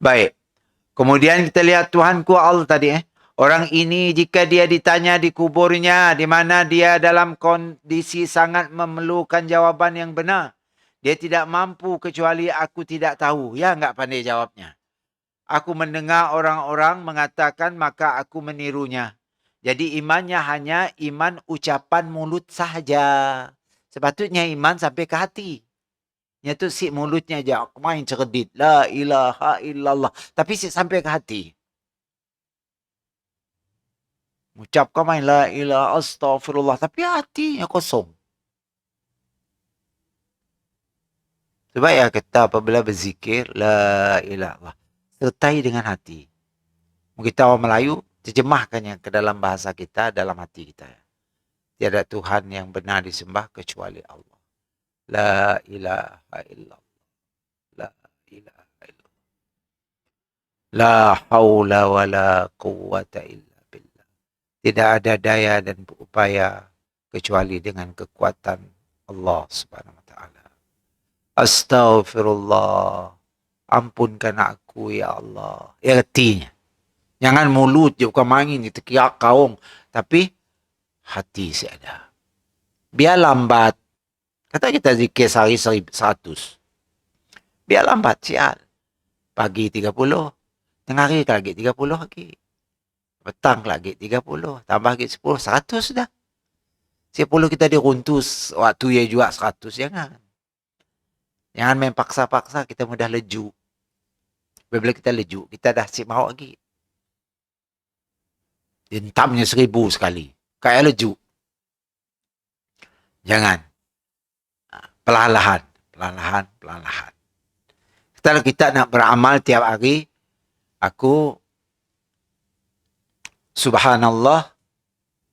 Baik. Kemudian kita lihat Tuhanku Allah tadi. Orang ini jika dia ditanya di kuburnya, di mana dia dalam kondisi sangat memerlukan jawaban yang benar. Dia tidak mampu kecuali aku tidak tahu. Ya, enggak pandai jawabnya. Aku mendengar orang-orang mengatakan maka aku menirunya. Jadi imannya hanya iman ucapan mulut sahaja. Sepatutnya iman sampai ke hati. Itu si mulutnya aja main cerdit. La ilaha illallah. Tapi si sampai ke hati. Ucapkan main la ilaha astagfirullah. Tapi hatinya kosong. Sebab ya kita apabila berzikir la ilaha sertai dengan hati. Kita orang Melayu terjemahkannya ke dalam bahasa kita, dalam hati kita. Tiada Tuhan yang benar disembah kecuali Allah. La ilaha illallah. La ilaha illallah. La haula wa la quwwata illa billah. Tidak ada daya dan upaya kecuali dengan kekuatan Allah Subhanahu wa taala. Astaghfirullah. Ampunkan aku ya Allah. Ya artinya. Jangan mulut je bukan mangin kita kiak kaung. Tapi hati si ada. Biar lambat. Kata kita zikir sehari 100. Biar lambat sial. Pagi 30. Tengah hari lagi 30 lagi. Petang lagi 30. Tambah lagi 10. 100 dah. 10 kita diruntus. Waktu ya juga 100. Jangan main paksa-paksa. Kita mudah leju. Bila kita leju. Kita dah siap mau lagi. Hentamnya 1000 sekali. Kayak leju. Jangan. Perlahan-lahan. Perlahan-lahan. Kalau kita nak beramal tiap hari, aku subhanallah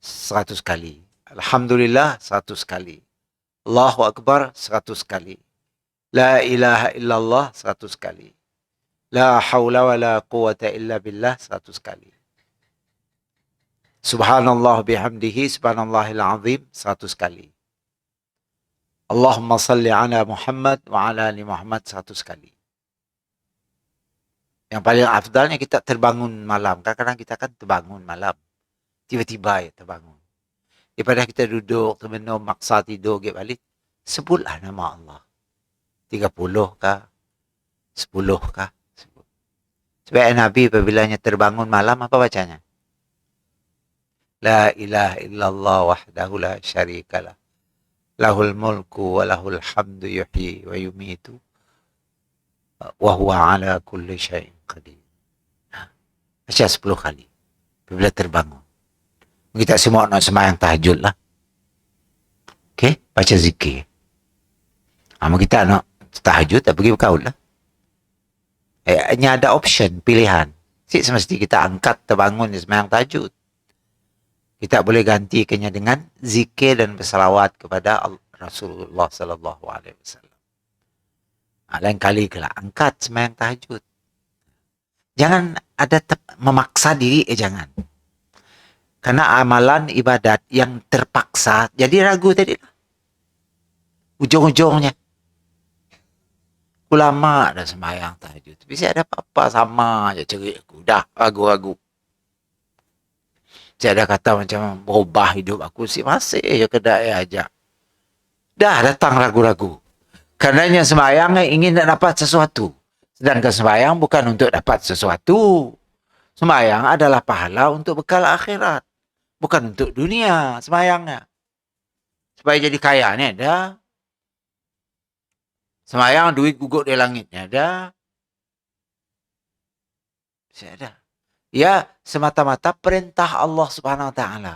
100 kali. Alhamdulillah 100 kali. Allahu Akbar 100 kali. La ilaha illallah 100 kali. La haula wa la quwata illa billah 100 kali. Subhanallah bihamdihi subhanallahil azim 100 kali. Allahumma salli ala Muhammad wa ala ali Muhammad 100 kali. Yang paling afdalnya kita terbangun malam. Kadang-kadang kita kan terbangun malam. Tiba-tiba ya terbangun. Daripada kita duduk, termenung, maksa tidur, get balik. Sebutlah nama Allah. 30 kah? 10 kah? Sebab Nabi apabila terbangun malam, apa bacanya? La ilaha illallah wahdahu la syarikalah. Lahul mulku wa lahul hamdu yuhyi wa yumitu. Wa huwa ala kulli syai'in qadir. Baca 10 kali. Apabila terbangun. Kita semua nak sembahyang tahajud lah. Okay? Baca zikir. Kita nak tahajud, tak pergi berkaul lah. Hanya ada option, pilihan. Semesti kita angkat, terbangun, sembahyang tahajud. Kita boleh gantikannya dengan zikir dan bersalawat kepada Rasulullah sallallahu alaihi wasallam. Lain kali kelak angkat sembahyang tahajud. Jangan ada memaksa diri, jangan. Karena amalan ibadat yang terpaksa jadi ragu tadi. Ujung-ujungnya ulama dah sembahyang tahajud. Tapi saya ada apa-apa sama aja cerit aku. Dah ragu-ragu. Saya ada kata macam berubah hidup aku sih masih je kedai aja. Dah datang ragu-ragu. Karenanya sembahyang ingin nak dapat sesuatu. Sedangkan sembahyang bukan untuk dapat sesuatu. Sembahyang adalah pahala untuk bekal akhirat. Bukan untuk dunia sembahyangnya. Supaya jadi kaya ni ada. Sembahyang duit gugur di langitnya ada. Saya ada. Ya, semata-mata perintah Allah Subhanahu Wa Taala.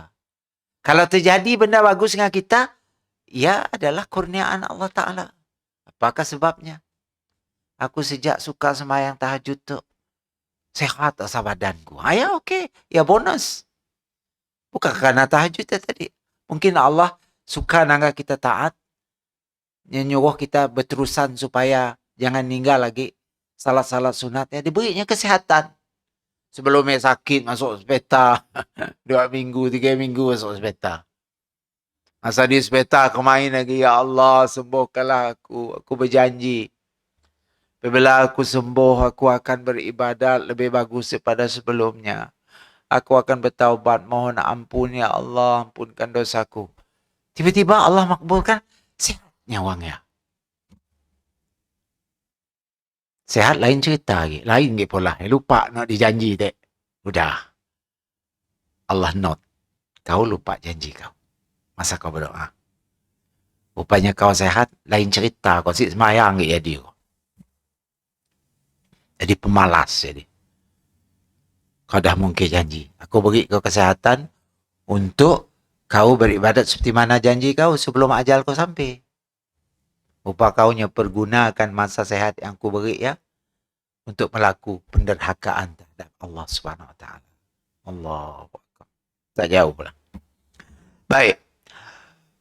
Kalau terjadi benda bagus dengan kita, ya adalah kurniaan Allah Taala. Apakah sebabnya? Aku sejak suka sembahyang tahajud tu sehat asal badanku. Ya okey, ya bonus. Bukan kerana tahajud tadi. Mungkin Allah suka nangga kita taat, nyuruh kita berterusan supaya jangan ninggal lagi salah-salah sunatnya. Diberinya kesihatan. Sebelumnya sakit masuk hospital 2 minggu, 3 minggu masuk hospital. Masa di hospital kemain lagi, ya Allah sembuhkanlah aku. Aku berjanji. Apabila aku sembuh, aku akan beribadat lebih bagus daripada sebelumnya. Aku akan bertaubat, mohon ampun ya Allah, ampunkan dosaku. Tiba-tiba Allah makbulkan, sehat nyawangnya. Sehat lain cerita lagi. Lain lagi pula. Lupa nak dijanji dek. Udah. Allah note. Kau lupa janji kau. Masa kau berdoa. Rupanya kau sehat. Lain cerita. Kau si semayang ya dia. Jadi pemalas jadi. Kau dah mungkin janji. Aku beri kau kesehatan untuk kau beribadat seperti mana janji kau sebelum ajal kau sampai. Rupa kaunya pergunakan masa sehat yang ku beri ya untuk melakukan penderhakaan terhadap Allah Subhanahu Wa Taala. Allahu Akbar. Tak jauh pula. Baik.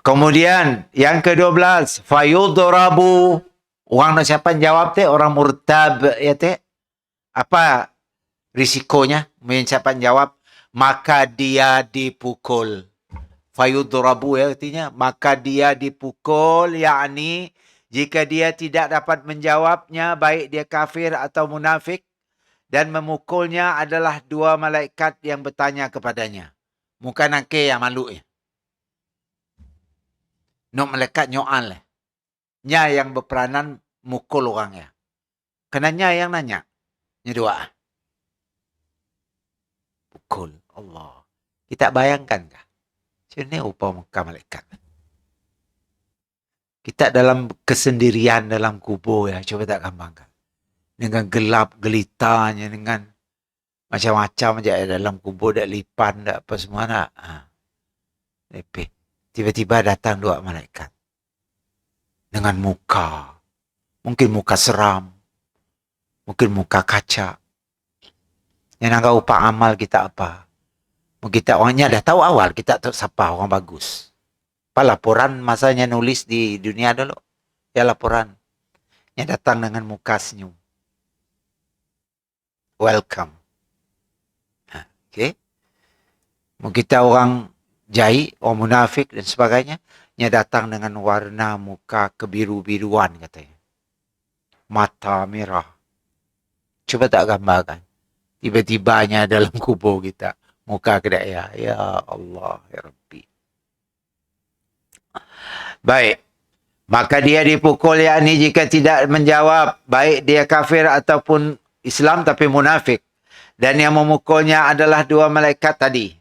Kemudian yang ke-12, fayudrabu. Orang nak siapa jawab teh? Orang murtab ya teh. Apa risikonya? Siapa jawab? Maka dia dipukul. Fayudrabu ya artinya maka dia dipukul, yakni jika dia tidak dapat menjawabnya, baik dia kafir atau munafik, dan memukulnya adalah 2 malaikat yang bertanya kepadanya. Bukan angke yang malu ya. No malaikat nyoal lah. Nya yang berperanan mukul orangnya. Kenanya yang nanya. Nya 2. Pukul. Allah. Kita bayangkan kah? Macam ni rupa muka malaikat. Kita dalam kesendirian dalam kubur ya. Cuba tak gambarkan. Dengan gelap gelitanya. Dengan macam-macam aja dalam kubur. Tak lipan. Tak apa semua nak. Tiba-tiba datang 2 malaikat. Dengan muka. Mungkin muka seram. Mungkin muka kaca. Yang nak upah amal kita apa? Kita orangnya dah tahu awal. Kita tak siapa orang bagus. Apa laporan masanya nulis di dunia dulu? Ya laporan. Yang datang dengan muka senyum. Welcome. Okay. Mau kita orang jahil, orang munafik dan sebagainya, yang datang dengan warna muka kebiru-biruan katanya. Mata merah. Cuba tak gambarkan. Tiba-tibanya dalam kubur kita. Muka kedaya. Ya Allah, ya Rabbi. Baik. Maka dia dipukul yakni jika tidak menjawab. Baik dia kafir ataupun Islam tapi munafik. Dan yang memukulnya adalah dua malaikat tadi.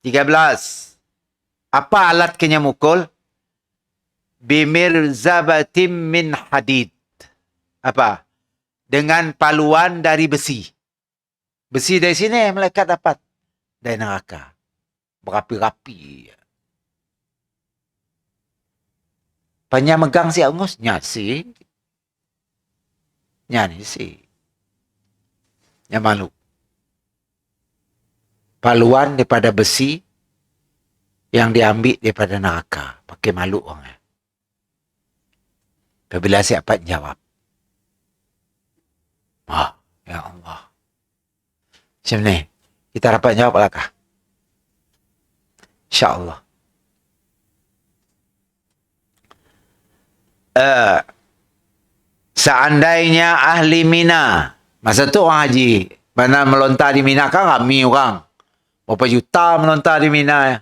13. Apa alat kena mukul? Bimirzabatim min hadid. Apa? Dengan paluan dari besi. Besi dari sini malaikat dapat. Dari neraka. Berapi-rapi. Panya megang si Angus. Nyasi. Nyani si. Yang malu. Paluan daripada besi yang diambil daripada neraka. Pakai malu orang. Apabila siapa jawab. Ya Allah. Macam ni. Kita dapat jawab apakah? InsyaAllah. Seandainya ahli Mina. Masa tu orang haji. Mana melontar di Mina kan ramai orang. Berapa juta melontar di Mina ya.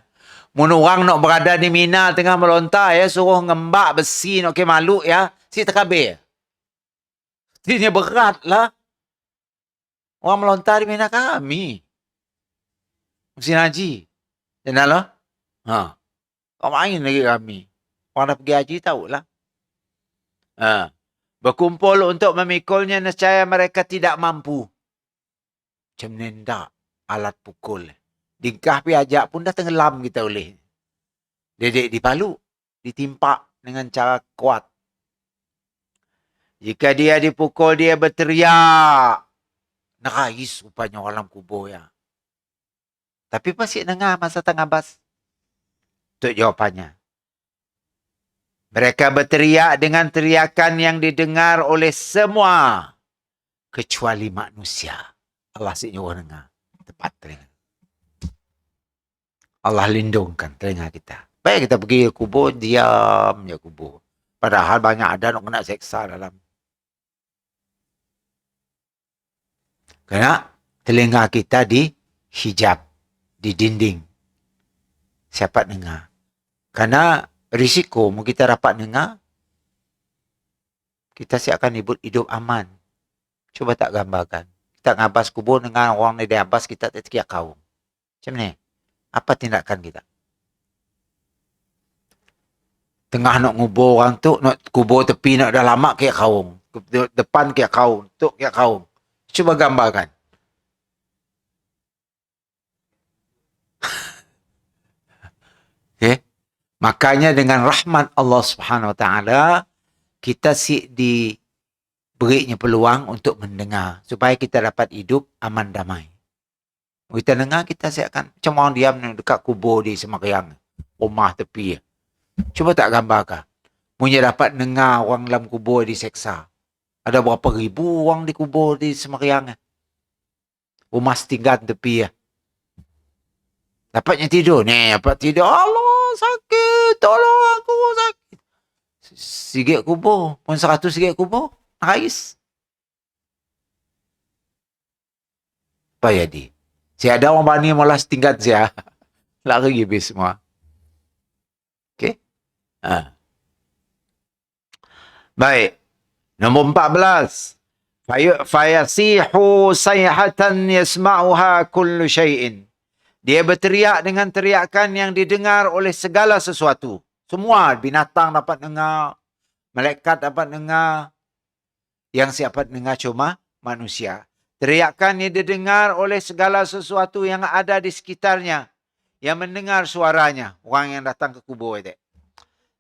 Mun orang nak berada di Mina tengah melontar ya. Suruh ngembak besi nak ke malu ya. Si terkabir. Ini berat lah. Orang melontar di Mina kan ramai. Musim haji. Jangan lah. Kau main lagi ramai. Orang dah pergi haji tahulah. Berkumpul untuk memikulnya nescaya mereka tidak mampu. Macam nendak alat pukul. Dingkah pi ajak pun dah tenggelam kita oleh. Dedek dipalu, ditimpa dengan cara kuat. Jika dia dipukul, dia berteriak. Nangis rupanya orang kubur ya. Tapi masih dengar masa tengah bas. Itu jawapannya. Mereka berteriak dengan teriakan yang didengar oleh semua. Kecuali manusia. Allah sinyuruh dengar. Tepat telinga. Allah lindungkan telinga kita. Baik kita pergi ke kubur, diam je kubur. Padahal banyak ada nak kena seksa dalam. Kerana telinga kita di hijab. Di dinding. Siapa dengar. Karena risiko kita dapat dengar, kita akan hidup aman. Cuba tak gambarkan. Kita ngabas kubur dengan orang di abas kita tak kau. Macam ni. Apa tindakan kita? Tengah nak ngubur orang tu, nak kubur tepi nak dah lama kayak kaum. Depan kayak kaum, tu kayak kaum. Cuba gambarkan. Okay. Makanya dengan rahmat Allah Subhanahu Wa Taala kita diberinya peluang untuk mendengar supaya kita dapat hidup aman damai. Kita dengar kita akan macam orang diam dekat kubur di Semayang, rumah tepi. Cuba tak gambarkan. Punya dapat dengar orang dalam kubur diseksa. Ada berapa ribu orang di kubur di Semayang. Rumah setinggan tepi. Dapatnya tidur. Dapat tidur. Allah sakit. Tolong aku sakit. Sikit kubur. Pun 100 sikit kubur. Nangis. Apa jadi? Si ada orang bani malah setingkat saya. Lari habis semua. Okey. Baik. Nombor 14. Fayasihu sayhatan yasma'uha kullu syai'in. Dia berteriak dengan teriakan yang didengar oleh segala sesuatu. Semua binatang dapat dengar. Malaikat dapat dengar. Yang siapa dengar cuma manusia. Teriakan yang didengar oleh segala sesuatu yang ada di sekitarnya. Yang mendengar suaranya. Orang yang datang ke kubur itu.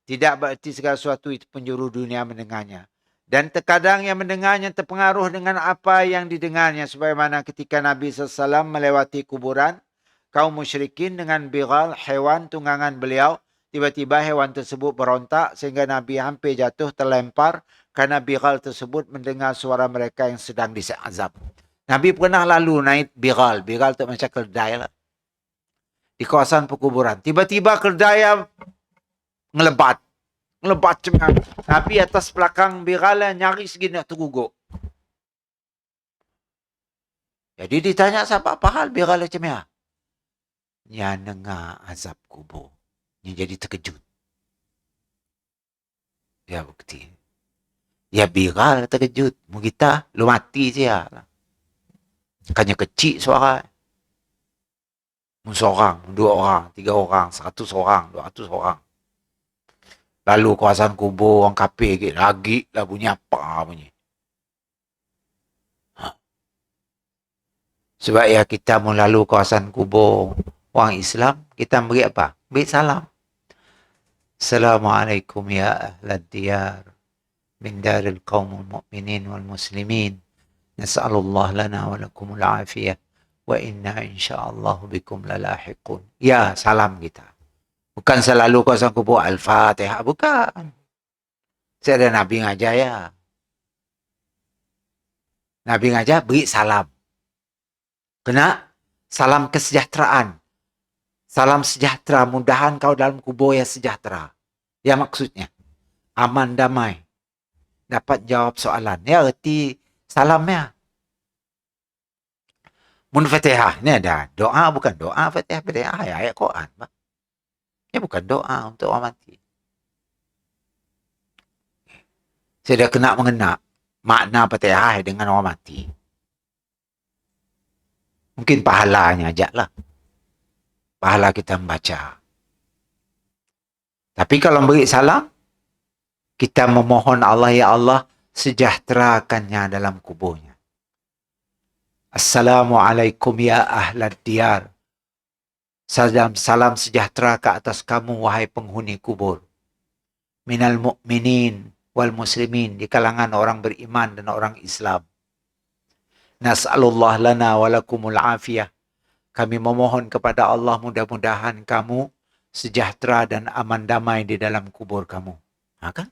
Tidak berarti segala sesuatu itu penjuru dunia mendengarnya. Dan terkadang yang mendengarnya terpengaruh dengan apa yang didengarnya. Sebagaimana ketika Nabi SAW melewati kuburan. Kaum musyrikin dengan bighal, hewan tunggangan beliau. tiba-tiba hewan tersebut berontak sehingga Nabi hampir jatuh terlempar kerana Bighal tersebut mendengar suara mereka yang sedang diazab. Nabi pernah lalu naik Bighal. Bighal tu macam keldai lah. Di kawasan perkuburan. Tiba-tiba keldai ngelebat. Ngelebat macam Nabi atas belakang Bighal nyaris gini nak terguguk. Jadi ditanya siapa apa hal Bighal macam ni. Yang dengar azab kubur. Yang jadi terkejut. Ya bukti. Ya Bighal terkejut. Mu kita lu mati dia. Kanya kecil suara. Mu seorang, 2 orang, 3 orang, 100 orang, 200 orang. Lalu kawasan kubur orang kafir lagi lah bunyi apa bunyi. Sebab ya kita mau lalu kawasan kubur orang Islam, kita beri apa? Beri salam. Assalamualaikum ya ahlad diyar min daril qaumul mu'minin wal muslimin. Nas'alullah lana wa lakumul afiyah wa inna insyaallah bikum lalahiqun. Ya, salam kita. Bukan selalu kawasan kubur Al-Fatihah, bukan. Saya ada Nabi ngajar ya. Nabi ngajar beri salam. Kena salam kesejahteraan. Salam sejahtera, mudahan kau dalam kubur yang sejahtera. Ya maksudnya, aman damai. Dapat jawab soalan. Ya erti salamnya. Mun-Fatihah, ni ada doa bukan doa, Fatihah, ayat Quran. Ini bukan doa untuk orang mati. Saya dah kena mengena makna Fatihah dengan orang mati. Mungkin pahalanya ajaklah. Pahala kita membaca. Tapi kalau beri salam, kita memohon Allah, ya Allah, sejahterakannya dalam kuburnya. Assalamualaikum ya ahlad diyar. Salam sejahtera ke atas kamu, wahai penghuni kubur. Minal mu'minin wal muslimin, di kalangan orang beriman dan orang Islam. Nas'alullah lana wa lakumul afiyah. Kami memohon kepada Allah mudah-mudahan kamu sejahtera dan aman damai di dalam kubur kamu. Ha kan?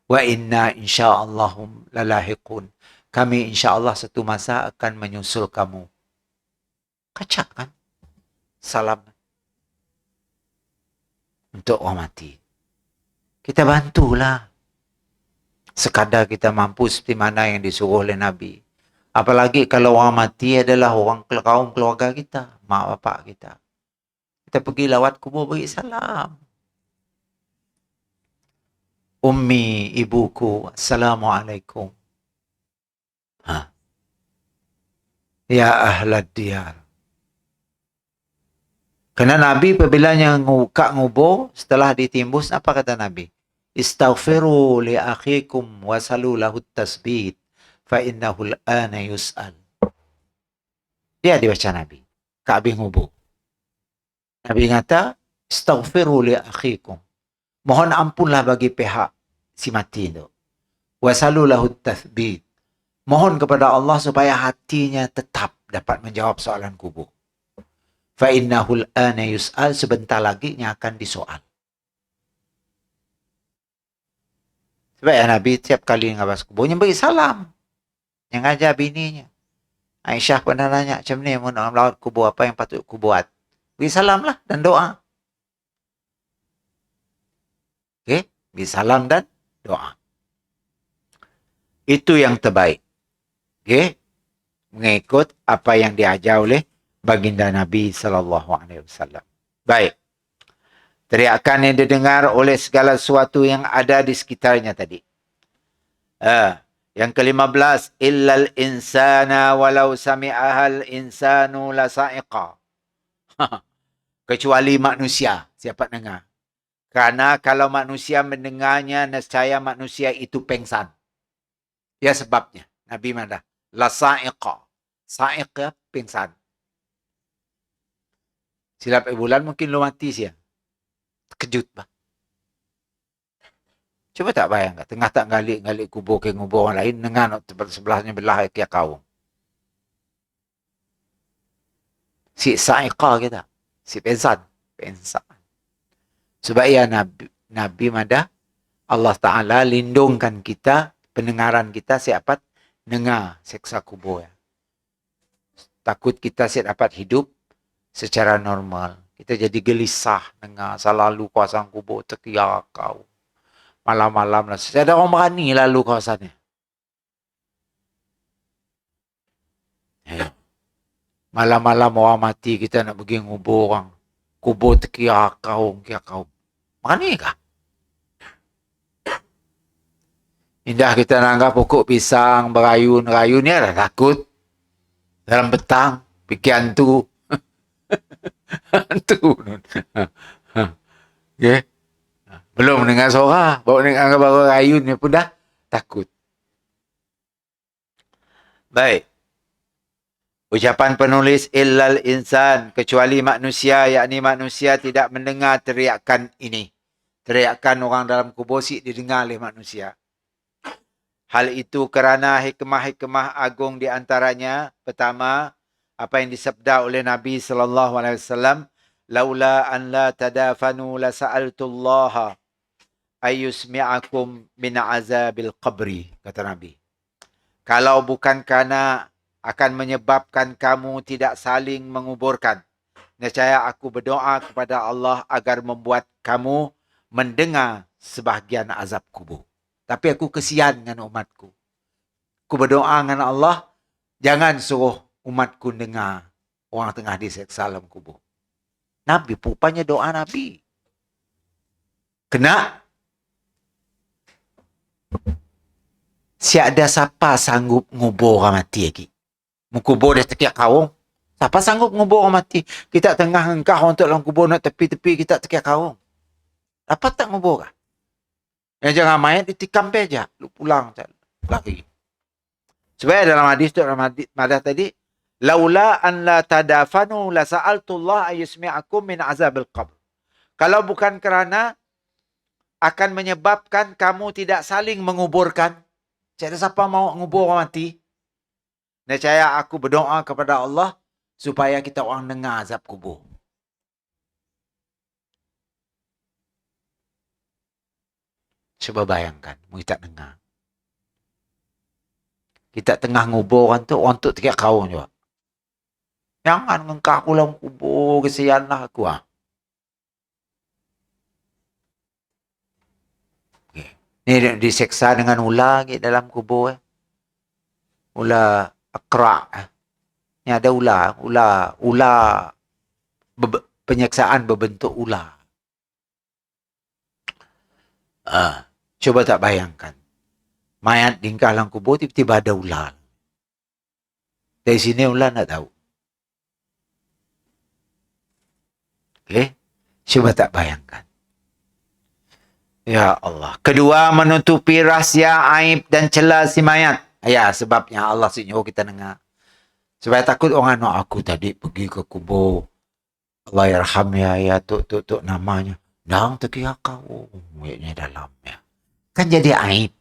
Wa inna insya'allahum lalahiqun. Kami insyaAllah satu masa akan menyusul kamu. Kacak kan? Salam. Untuk orang mati. Kita bantulah. Sekadar kita mampu seperti mana yang disuruh oleh Nabi. Apalagi kalau orang mati adalah orang kaum keluarga kita. Mak bapak kita. Kita pergi lawat kubur beri salam. Ummi, ibuku, Assalamualaikum. Ya ahlad diyar. Kerana Nabi apabila yang buka ngubur, setelah ditimbus, apa kata Nabi? Istaghfiru li akhikum wasalu lahu tasbit fa innahu al-ana yus'al. Dia dibaca Nabi. Ka'bih ngubur. Nabi kata, istaghfiru li akhikum. Mohon ampunlah bagi pihak si mati itu. Wasalu lahu tasbit. Mohon kepada Allah supaya hatinya tetap dapat menjawab soalan kubur. Fa innahul ana yus'al, sebentar lagi nya akan disoal. Sebab ya Nabi tiap kali ngabas kuburnya beri salam. Yang ajar bininya. Aisyah pernah nanya, macam ni mun nak melawat kubur, apa yang patut ku buat? Beri salam lah dan doa. Okey, beri salam dan doa. Itu yang terbaik. Okey, mengikut apa yang diajar oleh baginda Nabi SAW. Baik. Teriakan yang didengar oleh segala sesuatu yang ada di sekitarnya tadi. Yang ke-15, illal insana walau sami'ahal insanu la sa'iqa. Kecuali manusia, siapa dengar? Karena kalau manusia mendengarnya, nescaya manusia itu pengsan. Ya sebabnya. Nabi mana? La sa'iqa. Sa'iqa, pingsan. Silap bulan mungkin lo mati sih. Terkejut bah. Cuba tak bayang, tengah tak galik kubur ke kubur orang lain, dengar sebelahnya belah ke kau. Si sa'iqa kita. Si pingsan. Pingsan. Sebab ya Nabi Madah, Allah Ta'ala lindungkan kita, pendengaran kita siapa dengar seksa kubur. Ya. Takut kita siap dapat hidup secara normal. Kita jadi gelisah dengar selalu kawasan kubur terkiar kau. Malam-malam lah. Ada orang berani lalu kawasannya. Malam-malam orang mati kita nak pergi ngubur orang. Kubur terkiar kau. Berani kah? Indah kita nanggap pokok pisang, berayun-rayun ni ada takut. Dalam petang, fikir hantu. Hantu. Okay. Belum dengar suara. Baru dengar berayun ni pun dah takut. Baik. Ucapan penulis illal insan, kecuali manusia, yakni manusia tidak mendengar teriakan ini. Teriakan orang dalam kubur didengar oleh manusia. Hal itu kerana hikmah-hikmah agung di antaranya, pertama, apa yang disabda oleh Nabi SAW, laula an la tadafanu la sa'altullaha ayyusmi'akum min azabil qabri, kata Nabi. Kalau bukan kerana akan menyebabkan kamu tidak saling menguburkan, nescaya aku berdoa kepada Allah agar membuat kamu mendengar sebahagian azab kubur. Tapi aku kesian dengan umatku. Aku berdoa dengan Allah, jangan suruh umatku dengar orang tengah diseksa dalam kubur. Nabi, rupanya doa Nabi. Kena siada siapa sanggup ngubur orang mati lagi. Mengkubur dia tekiak kaung. Siapa sanggup ngubur orang mati? Kita tengah engkau untuk dalam kubur nak tepi-tepi, kita tekiak kaung. Dapat tak ngubur kah? Yang jangan mayat ditikam beja. Lu pulang. Lari. Sebab dalam hadis tu, dalam hadis madah tadi, laula an la tadafanu la sa'altullah ayyusmi'akum min azabil qabr. Kalau bukan kerana akan menyebabkan kamu tidak saling menguburkan. Tiada siapa mau ngubur orang mati. Nescaya aku berdoa kepada Allah supaya kita orang dengar azab kubur. Cuba bayangkan, kita dengar. Kita tengah ngubur orang tu, orang tu teriak kaum juga. Jangan ngengkak aku dalam kubur, kesianlah aku. Okay. Ni diseksa dengan ular dalam kubur. Ular akra. Ni ada ular. Penyeksaan berbentuk ular. Coba tak bayangkan. Mayat tinggal dalam kubur, tiba-tiba ada ular. Dari sini ular nak tahu. Okay? Coba tak bayangkan. Ya Allah. Kedua, menutupi rahsia, aib dan celah si mayat. Ya, sebabnya Allah suruh kita dengar. Supaya takut orang nak aku tadi pergi ke kubur. Allah yarham ya, tuk namanya. Dang terkira kau. Mayatnya dalam ya. Kan jadi aib.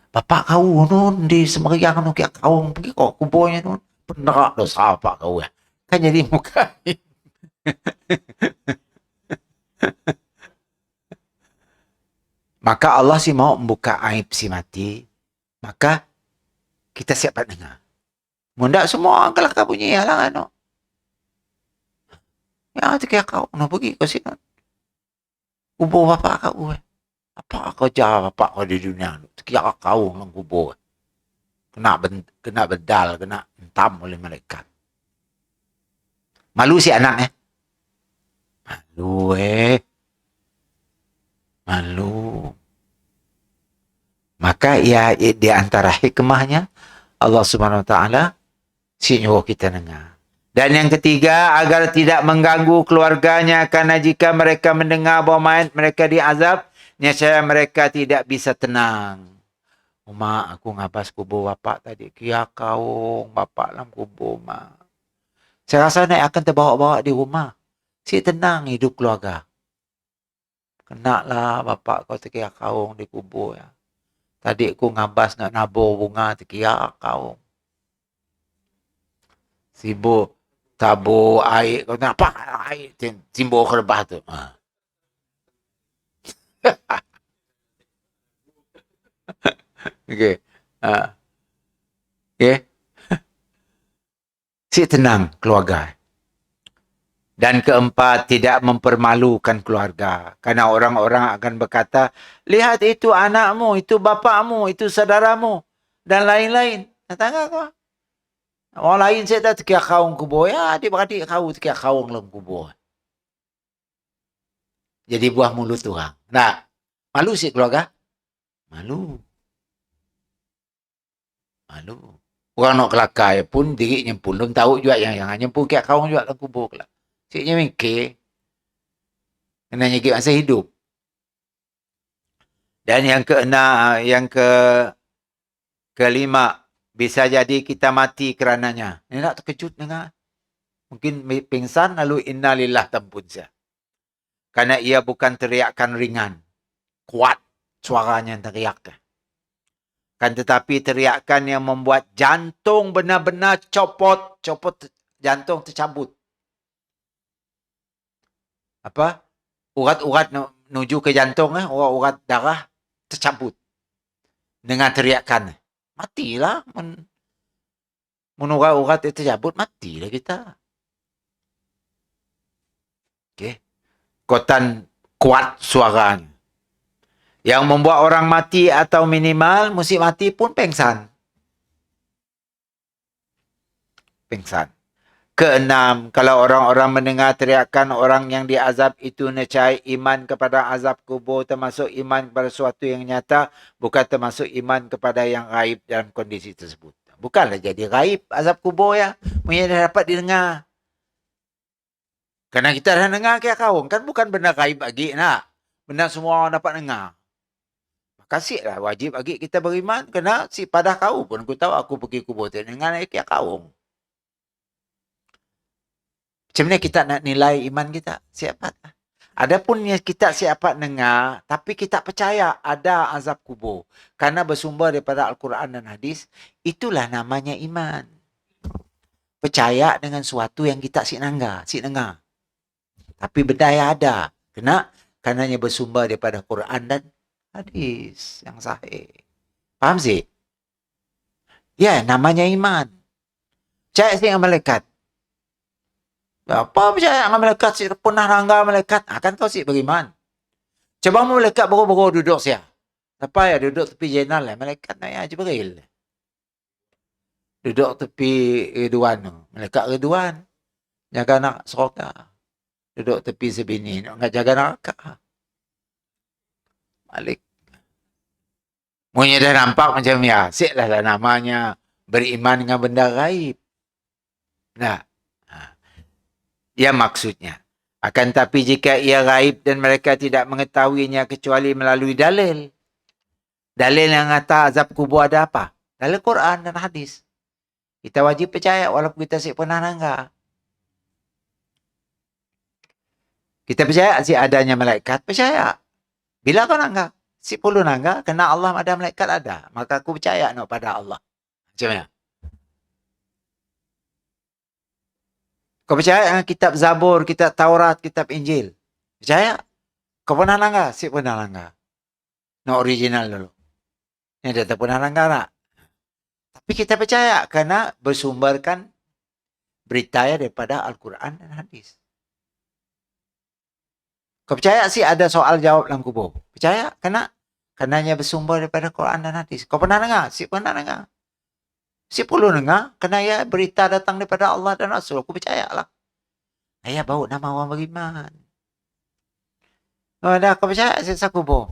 Bapak kau nun di Semeriang nun kira kau pergi ke kuburnya nun. Benar dosa bapak kau ya. Kan jadi muka aib. Maka Allah sih mau membuka aib si mati. Maka kita siap dengar. Mundak semua orang kelakar bunyi halangan no. Ya terkira kau nak pergi ke sini. Kubur bapak kau. Apa kerja bapak kau di dunia ni? Terkira kau dalam kubur. Kena bedal, kena hentam oleh malaikat. Malu si anak Malu Malu. Maka ya di antara hikmahnya Allah Subhanahu Wa Taala nyuruh kita dengar. Dan yang ketiga, agar tidak mengganggu keluarganya, karena jika mereka mendengar bahawa mayat mereka diazab, nescaya mereka tidak bisa tenang. Mak, aku ngabas kubur bapak tadi. Kia kau bapak dalam kubur, mak. Saya rasa naik akan terbawa-bawa di rumah. Si tenang hidup keluarga. Kenaklah bapak kau terkira kaung di kubur ya. Tadi aku ngabas nak nabur bunga terkira kaung. Sibuk tabur air. Kau nak apa air? Timbul kerebah tu. Okey. Okey. Si tenang keluarga. Dan keempat, tidak mempermalukan keluarga. Karena orang-orang akan berkata, lihat itu anakmu, itu bapakmu, itu saudaramu, dan lain-lain. Tengah kau. Orang lain saya tak terkira kaung kubur. Ya, adik-beradik kau terkira kaung dalam kubur. Jadi buah mulut orang. Nah, malu si keluarga? Malu. Malu. Orang nak kelakar pun, diri nyempun. Belum tahu juga yang nyempun kira kaung juga dalam kubur. Siknya mikir. Kena nyegit masa hidup. Dan yang keenam, kelima, bisa jadi kita mati kerananya. Ini nak terkejut dengar. Mungkin pingsan lalu innalillah tampun saya. Karena ia bukan teriakan ringan. Kuat suaranya teriak. Kan tetapi teriakan yang membuat jantung benar-benar copot jantung tercabut. Apa? Urat-urat menuju ke jantung, urat-urat darah tercabut. Dengan teriakan. Matilah. Urat-urat itu tercabut, matilah kita. Okey. Kotan kuat suaranya. Yang membuat orang mati atau minimal mesti mati pun pengsan. Pengsan. Keenam, kalau orang-orang mendengar teriakan orang yang diazab itu nescaya iman kepada azab kubur termasuk iman kepada sesuatu yang nyata, bukan termasuk iman kepada yang gaib dalam kondisi tersebut. Bukanlah jadi gaib azab kubur ya. Punya dah dapat didengar. Kerana kita dah dengar kaya kaum. Kan bukan benda gaib lagi nak. Benda semua orang dapat dengar. Kasihlah wajib bagi kita beriman. Kerana si padah kau pun aku tahu aku pergi kubur tu dengan kaya kaum. Macam mana kita nak nilai iman kita? Siapa? Adapun kita siapa dengar, tapi kita percaya ada azab kubur. Karena bersumber daripada Al-Quran dan Hadis, itulah namanya iman. Percaya dengan sesuatu yang kita si dengar. Tapi benda yang ada. Karenanya bersumber daripada Quran dan Hadis yang sahih. Faham sih? Ya, namanya iman. Percaya dengan malaikat. Apa percaya dengan malaikat? Si pernah rangga malaikat. Kan kau si beriman. Coba malaikat baru-baru duduk siya. Apa ya duduk tepi jenal lah. Malaikat na ya Jibril. Duduk tepi Ridwan. Malaikat Ridwan. Jaga anak surga. Duduk tepi sebini. Nak jaga neraka. Malik. Mungkin dah nampak macam ya. Asyik lah namanya. Beriman dengan benda gaib. Nah. Ya maksudnya. Akan tapi jika ia gaib dan mereka tidak mengetahuinya kecuali melalui dalil. Dalil yang kata azab kubur ada apa? Dalil Quran dan Hadis. Kita wajib percaya walaupun kita si pernah nangga. Kita percaya si adanya malaikat, percaya. Bila kau nangga? Si perlu nangga, kena Allah ada malaikat ada. Maka aku percaya pada Allah. Macam mana? Kau percaya dengan kitab Zabur, kitab Taurat, kitab Injil? Percaya? Kau pernah nangga? Si pernah nangga. No original dulu. Ini dah tak pernah nangga nak. Tapi kita percaya kerana bersumberkan berita daripada Al-Quran dan Hadis. Kau percaya sih ada soal jawab dalam kubur? Percaya? Karenanya bersumber daripada Quran dan Hadis. Kau pernah dengar? Si pernah dengar. Si perlu dengar. Kerana ya berita datang daripada Allah dan Rasul. Aku percayalah. Ayah bawa nama orang beriman. Ada kau percaya siksa kubur?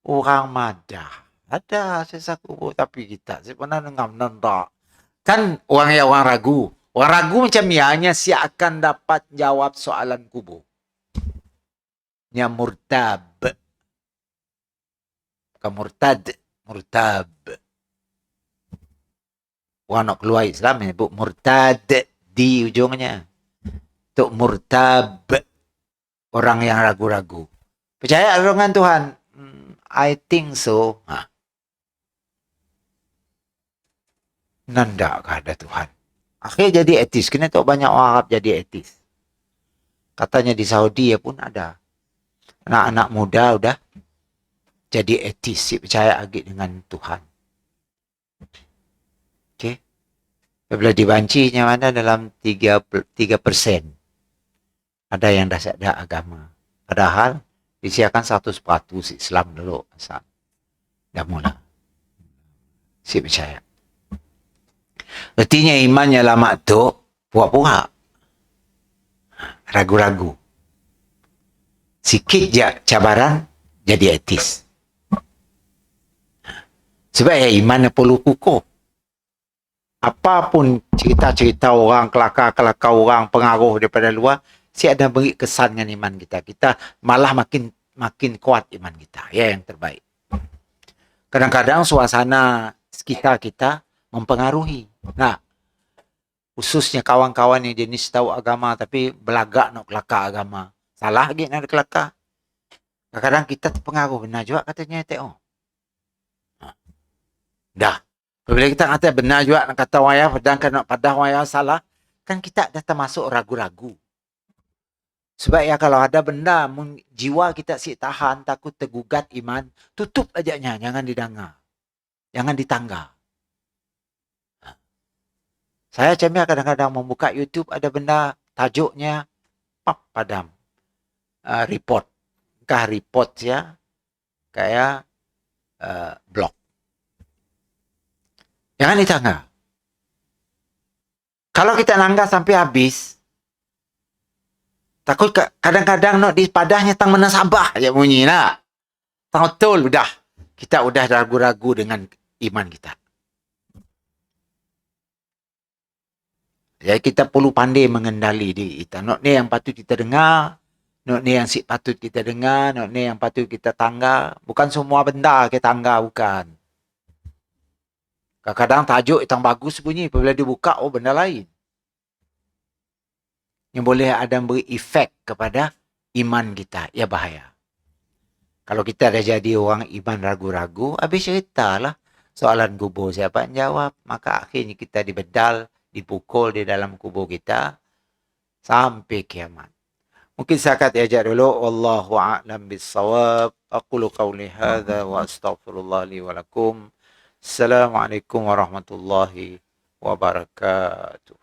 Orang madah. Ada siksa kubur. Tapi kita si pernah dengar. Menentak. Kan orang ragu. Orang ragu macam ni hanya si akan dapat jawab soalan kubur. Yang murtab. Bukan murtad. Murtab. Orang nak keluar Islam menyebut murtad di ujungnya. Untuk murtab. Orang yang ragu-ragu. Percaya dengan Tuhan? I think so. Nandakah ada Tuhan? Akhirnya jadi etis. Kena tahu banyak orang Arab jadi etis. Katanya di Saudi pun ada. Anak-anak muda udah jadi etis, si percaya lagi dengan Tuhan. Okey. Bila dibancinya mana dalam 3%. Ada yang dah ada agama. Padahal disiapkan 100% Islam dulu. Asal. Dah mula. Si percaya. Artinya imannya lama tu puak-puak. Ragu-ragu. Sikit je cabaran jadi etis. Sebab iman perlu kukuh. Apapun cerita-cerita orang, kelakar-kelakar orang, pengaruh daripada luar, si ada beri kesan dengan iman kita. Kita malah makin kuat iman kita. Ya, yang terbaik. Kadang-kadang suasana sekitar kita mempengaruhi. Nah, khususnya kawan-kawan yang jenis tahu agama tapi belagak nak kelakar agama. Salah lagi nak kelakar. Kadang-kadang kita terpengaruh. Benar juga katanya tengok. Dah. Bila kita kata benar juga nak kata wayah, sedangkan nak padah wayah salah, kan kita dah termasuk ragu-ragu. Sebab ya kalau ada benda jiwa kita si tahan, takut tergugat iman, tutup ajaknya, jangan didengar. Jangan ditangga. Saya cemia kadang-kadang membuka YouTube, ada benda tajuknya, padam. Report. Kah report ya, kayak blog. Jangan ditangga. Kalau kita nangga sampai habis, takut kadang-kadang nak di padahnya tang mana sabah aja bunyi nak. Tang betul udah. Kita udah ragu-ragu dengan iman kita. Jadi kita perlu pandai mengendali diri kita. Nak ni yang patut kita dengar, nak ni yang si patut kita dengar, nak ni yang patut kita tangga. Bukan semua benda kita tangga, bukan. Kadang-kadang tajuk yang bagus bunyi, apabila dibuka, oh benda lain. Yang boleh ada beri efek kepada iman kita. Ya bahaya. Kalau kita dah jadi orang iman ragu-ragu, habis ceritalah soalan kubur siapa yang jawab. Maka akhirnya kita dibedal, dipukul di dalam kubur kita sampai kiamat. Mungkin sakat ajak dulu. Wallahu a'lam bissawab. Aqulu qawli hadha wa astaghfirullah li wa lakum. Assalamualaikum warahmatullahi wabarakatuh.